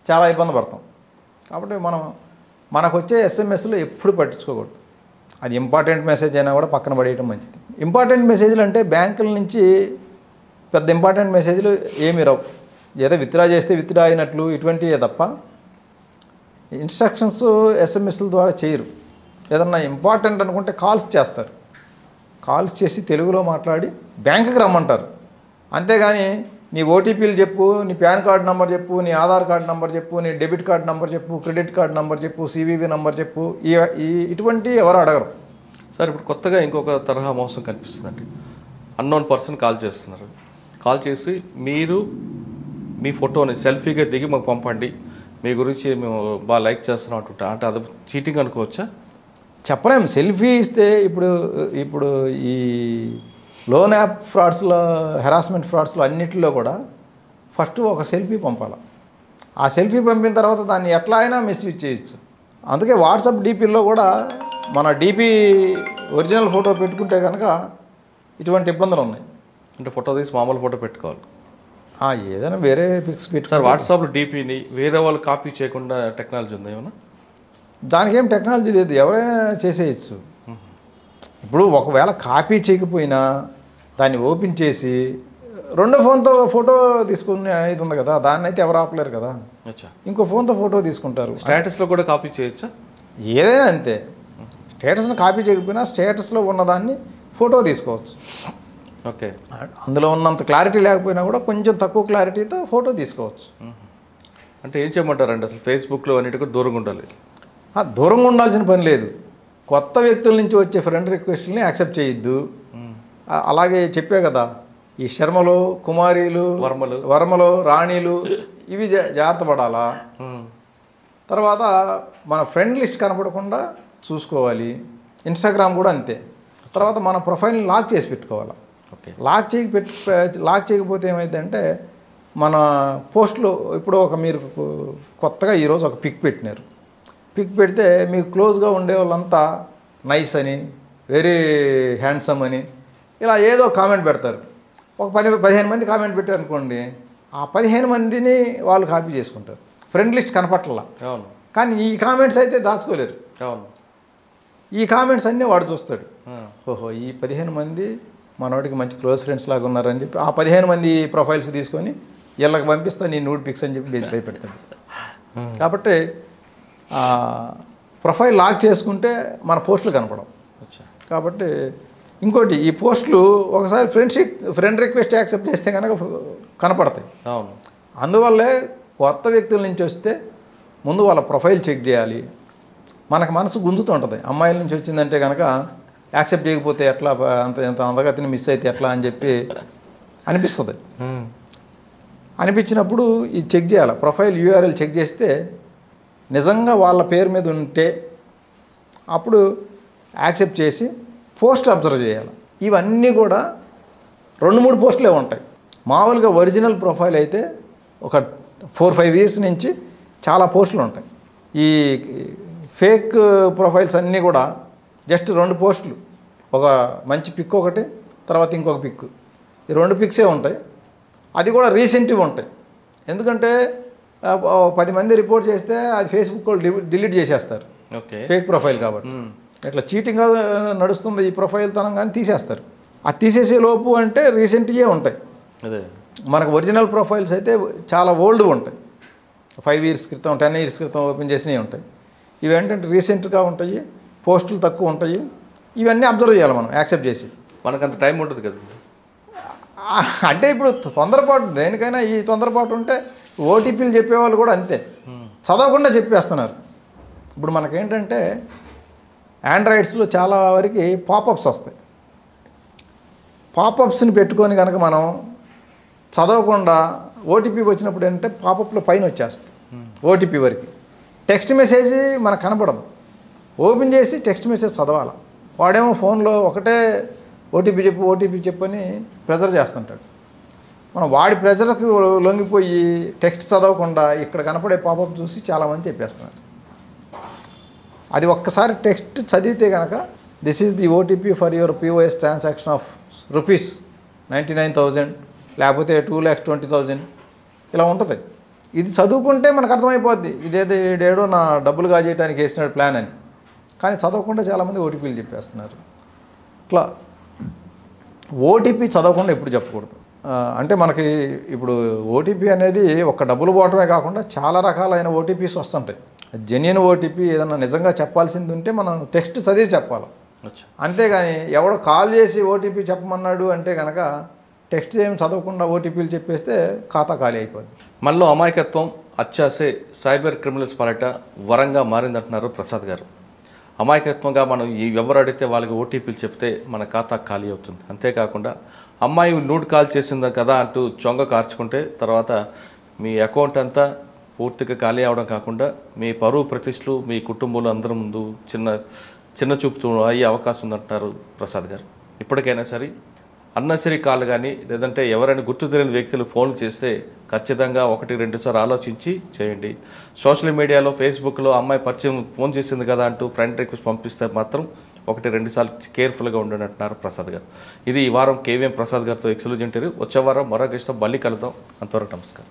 B: చాలా ఇబ్బంది పడతాం. కాబట్టి మనకు వచ్చే ఎస్ఎంఎస్లో ఎప్పుడు పట్టించుకోకూడదు. అది ఇంపార్టెంట్ మెసేజ్ అయినా కూడా పక్కన పడేయటం మంచిది. ఇంపార్టెంట్ మెసేజ్లు అంటే బ్యాంకుల నుంచి పెద్ద ఇంపార్టెంట్ మెసేజ్లు ఏమి రావు, ఏదో విత్డ్రా చేస్తే విత్డ్రా అయినట్లు ఇటువంటివే తప్ప ఇన్స్ట్రక్షన్స్ ఎస్ఎంఎస్ల ద్వారా చేయరు. ఏదన్నా ఇంపార్టెంట్ అనుకుంటే కాల్స్ చేస్తారు, కాల్స్ చేసి తెలుగులో మాట్లాడి బ్యాంకుకి రమ్మంటారు. అంతేగాని నీ ఓటీపీలు చెప్పు, నీ పాన్ కార్డ్ నెంబర్ చెప్పు, నీ ఆధార్ కార్డ్ నెంబర్ చెప్పు, నీ డెబిట్ కార్డ్ నెంబర్ చెప్పు, క్రెడిట్ కార్డ్ నెంబర్ చెప్పు, సివివి నెంబర్ చెప్పు, ఇటువంటి ఎవరు అడగరు.
A: సార్ ఇప్పుడు కొత్తగా ఇంకొక తరహా మోసం కనిపిస్తుందండి. అన్నోన్ పర్సన్ కాల్ చేస్తున్నారు, కాల్ చేసి మీరు మీ ఫోటోని సెల్ఫీగా దిగి మాకు పంపండి, మీ గురించి మేము బాగా లైక్ చేస్తున్నాం అంటుంటా. అంటే అది చీటింగ్ అనుకోవచ్చా?
B: చెప్పలేము. సెల్ఫీ ఇస్తే ఇప్పుడు ఈ లోన్ యాప్ ఫ్రాడ్స్లో హెరాస్మెంట్ ఫ్రాడ్స్లో అన్నిటిలో కూడా ఫస్ట్ ఒక సెల్ఫీ పంపాలి. ఆ సెల్ఫీ పంపిన తర్వాత దాన్ని ఎట్లా అయినా మిస్యూజ్ చేయొచ్చు. అందుకే వాట్సాప్ డీపీలో కూడా మన డీపీ ఒరిజినల్ ఫోటో పెట్టుకుంటే కనుక ఇటువంటి ఇబ్బందులు ఉన్నాయి.
A: అంటే ఫోటో తీసి మామూలు ఫోటో పెట్టుకోవాలి,
B: ఏదైనా వేరే పిక్స్ పెట్టి.
A: సార్ వాట్సాప్లో డీపీని వేరే వాళ్ళు కాపీ చేయకుండా టెక్నాలజీ ఉందా ఏమన్నా?
B: దానికి ఏం టెక్నాలజీ లేదు, ఎవరైనా చేసేయచ్చు. ఇప్పుడు ఒకవేళ కాపీ చేయకపోయినా దాన్ని ఓపెన్ చేసి రెండో ఫోన్తో ఫోటో తీసుకునే ఇది ఉంది కదా, దాన్ని అయితే ఎవరు ఆపలేరు కదా. ఇంకో ఫోన్తో ఫోటో తీసుకుంటారు.
A: స్టేటస్లో కూడా కాపీ చేయొచ్చా?
B: ఏదైనా అంతే. స్టేటస్ని కాపీ చేయకపోయినా స్టేటస్లో ఉన్నదాన్ని ఫోటో తీసుకోవచ్చు.
A: ఓకే,
B: అందులో ఉన్నంత క్లారిటీ లేకపోయినా కూడా కొంచెం తక్కువ క్లారిటీతో ఫోటో తీసుకోవచ్చు.
A: అంటే ఏం చేయమంటారండి అసలు ఫేస్బుక్లో అన్నిటి కూడా దూరంగా ఉండాలి?
B: దూరంగా ఉండాల్సిన పని లేదు. కొత్త వ్యక్తుల నుంచి వచ్చే ఫ్రెండ్ రిక్వెస్ట్ని యాక్సెప్ట్ చేయొద్దు. అలాగే చెప్పే కదా ఈ శర్మలు, కుమారీలు, వర్మలు, రాణీలు ఇవి జాగ్రత్త పడాలా. తర్వాత మన ఫ్రెండ్ లిస్ట్ కనపడకుండా చూసుకోవాలి. ఇన్స్టాగ్రామ్ కూడా అంతే. తర్వాత మన ప్రొఫైల్ని లాక్ చేసి పెట్టుకోవాలి. లాక్ చేయకపోతే ఏమైందంటే మన పోస్టులు ఇప్పుడు మీరు కొత్తగా ఈరోజు ఒక పిక్ పెట్టినారు. పిక్ పెడితే మీకు క్లోజ్గా ఉండే వాళ్ళంతా నైస్ అని, వెరీ హ్యాండ్సమ్ అని ఇలా ఏదో కామెంట్ పెడతారు. ఒక 10-15 మంది కామెంట్ పెట్టారు అనుకోండి, ఆ 15 మందిని వాళ్ళు కాపీ చేసుకుంటారు. ఫ్రెండ్ లిస్ట్ కనపట్ల. కానీ ఈ కామెంట్స్ అయితే దాచుకోలేరు. ఈ కామెంట్స్ అన్నీ వాడు చూస్తాడు. ఓహో, ఈ 15 మంది మనోడికి మంచి క్లోజ్ ఫ్రెండ్స్ లాగా ఉన్నారని చెప్పి ఆ 15 మంది ప్రొఫైల్స్ తీసుకొని వీళ్ళకి పంపిస్తా నీ నూడ్ పిక్స్ అని చెప్పి భయపెడతాడు. కాబట్టి ప్రొఫైల్ లాక్ చేసుకుంటే మన పోస్టులు కనపడవు. కాబట్టి ఇంకోటి, ఈ పోస్టులు ఒకసారి ఫ్రెండ్ రిక్వెస్ట్ యాక్సెప్ట్ చేస్తే కనుక కనపడతాయి. అందువల్లే కొత్త వ్యక్తుల నుంచి వస్తే ముందు వాళ్ళ ప్రొఫైల్ చెక్ చేయాలి. మనకు మనసు గుంజుతూ ఉంటుంది. అమ్మాయిల నుంచి వచ్చిందంటే కనుక యాక్సెప్ట్ చేయకపోతే ఎట్లా, ఎంత అందగతిని మిస్ అయితే ఎట్లా అని చెప్పి అనిపిస్తుంది. అనిపించినప్పుడు ఇది చెక్ చేయాలి. ప్రొఫైల్ URL చెక్ చేస్తే నిజంగా వాళ్ళ పేరు మీద ఉంటే అప్పుడు యాక్సెప్ట్ చేసి పోస్టులు అబ్జర్వ్ చేయాలి. ఇవన్నీ కూడా 2-3 పోస్టులే ఉంటాయి. మామూలుగా ఒరిజినల్ ప్రొఫైల్ అయితే ఒక 4-5 ఇయర్స్ నుంచి చాలా పోస్టులు ఉంటాయి. ఈ ఫేక్ ప్రొఫైల్స్ అన్నీ కూడా జస్ట్ 2 పోస్టులు, ఒక మంచి పిక్ ఒకటి, తర్వాత ఇంకొక పిక్, ఈ 2 పిక్సే ఉంటాయి. అది కూడా రీసెంట్వి ఉంటాయి. ఎందుకంటే 10 మంది రిపోర్ట్ చేస్తే అది ఫేస్బుక్ వాళ్ళు డిలీట్ చేసేస్తారు, ఫేక్ ప్రొఫైల్ కాబట్టి. ఇట్లా చీటింగ్గా నడుస్తుంది ఈ ప్రొఫైల్ తనం కానీ తీసేస్తారు. అది తీసేసే లోపు అంటే రీసెంట్గా ఉంటాయి. మనకు ఒరిజినల్ ప్రొఫైల్స్ అయితే చాలా ఓల్డ్ ఉంటాయి. 5 ఇయర్స్ క్రితం, 10 ఇయర్స్ క్రితం ఓపెన్ చేసినవి ఉంటాయి. ఇవి ఏంటంటే రీసెంట్గా ఉంటాయి, పోస్టులు తక్కువ ఉంటాయి. ఇవన్నీ అబ్జర్వ్ చేయాలి మనం యాక్సెప్ట్ చేసి.
A: మనకు అంత టైం ఉంటుంది కదా.
B: అంటే ఇప్పుడు తొందరపాటు, దేనికైనా ఈ తొందరపాటు ఉంటే ఓటీపీలు చెప్పేవాళ్ళు కూడా అంతే, చదవకుండా చెప్పేస్తున్నారు. ఇప్పుడు మనకేంటంటే ఆండ్రాయిడ్స్లో చాలా వరకు పాపప్స్ వస్తాయి. పాపప్స్ని పెట్టుకొని కనుక మనం చదవకుండా ఓటీపీ వచ్చినప్పుడు ఏంటంటే పాపప్లో పైన వచ్చేస్తాయి ఓటీపీ వరకు. టెక్స్ట్ మెసేజ్ మనకు కనపడదు. ఓపెన్ చేసి టెక్స్ట్ మెసేజ్ చదవాలి. వాడేమో ఫోన్లో ఒకటే ఓటీపీ చెప్పు అని ప్రెజర్ చేస్తుంటాడు. మనం వాడి ప్రెజర్కి లొంగిపోయి టెక్స్ట్ చదవకుండా ఇక్కడ కనపడే పాపప్ చూసి చాలామంది చెప్పేస్తున్నారు. అది ఒక్కసారి టెక్స్ట్ చదివితే కనుక this is the OTP for your POS transaction of ₹99,000 లేకపోతే 2,20,000 ఇలా ఉంటుంది. ఇది చదువుకుంటే మనకు అర్థమైపోద్ది ఇదేదో నా డబ్బులు కాజేయడానికి వేసినాడు ప్లాన్ అని. కానీ చదవకుండా చాలామంది ఓటీపీలు చెప్పేస్తున్నారు. ఇట్లా ఓటీపీ చదవకుండా ఎప్పుడు చెప్పకూడదు. అంటే మనకి ఇప్పుడు ఓటీపీ అనేది ఒక డబ్బులు పోవటమే కాకుండా చాలా రకాలైన ఓటీపీస్ వస్తుంటాయి. జెన్యున్ ఓటీపీ ఏదన్నా నిజంగా చెప్పాల్సింది ఉంటే మనం టెక్స్ట్ చదివి చెప్పాలి. అంతేగాని ఎవడో కాల్ చేసి ఓటీపీ చెప్పమన్నాడు అంటే కనుక టెక్స్ట్ ఏమి చదవకుండా ఓటీపీలు చెప్పేస్తే ఖాతా ఖాళీ అయిపోద్ది.
A: మనలో అమాయకత్వం, అత్యాసే సైబర్ క్రిమినల్స్ పాలిట వరంగా మారిందంటున్నారు ప్రసాద్ గారు. అమాయకత్వంగా మనం ఎవరు అడిగితే వాళ్ళకి ఓటీపీలు చెప్తే మన ఖాతా ఖాళీ అవుతుంది. అంతేకాకుండా అమ్మాయి నూడ్ కాల్ చేసిందా కదా అంటూ చొంగ కార్చుకుంటే తర్వాత మీ అకౌంట్ అంతా పూర్తిగా ఖాళీ అవడం కాకుండా మీ పరువు ప్రతిష్టలు మీ కుటుంబంలో అందరి ముందు చిన్న చూపుతూ అయ్యే అవకాశం ఉందంటున్నారు ప్రసాద్ గారు. ఇప్పటికైనా సరే అన్నసరి కాల్ కానీ లేదంటే ఎవరైనా గుర్తు తెలియని వ్యక్తులు ఫోన్ చేస్తే ఖచ్చితంగా 1-2 సార్లు ఆలోచించి చేయండి. సోషల్ మీడియాలో ఫేస్బుక్లో అమ్మాయి పరిచయం ఫోన్ చేసింది కదా అంటూ ఫ్రెండ్ రిక్వెస్ట్ పంపిస్తే మాత్రం 1-2 సార్లు కేర్ఫుల్గా ఉండండి అంటున్నారు ప్రసాద్ గారు. ఇది ఈ వారం KVM ప్రసాద్ గారితో ఎక్స్క్లూజివ్ ఇంటర్వ్యూ. వచ్చే వారం మరో గెస్ట్తో మళ్ళీ కలుద్దాం. అంతవరకు నమస్కారం.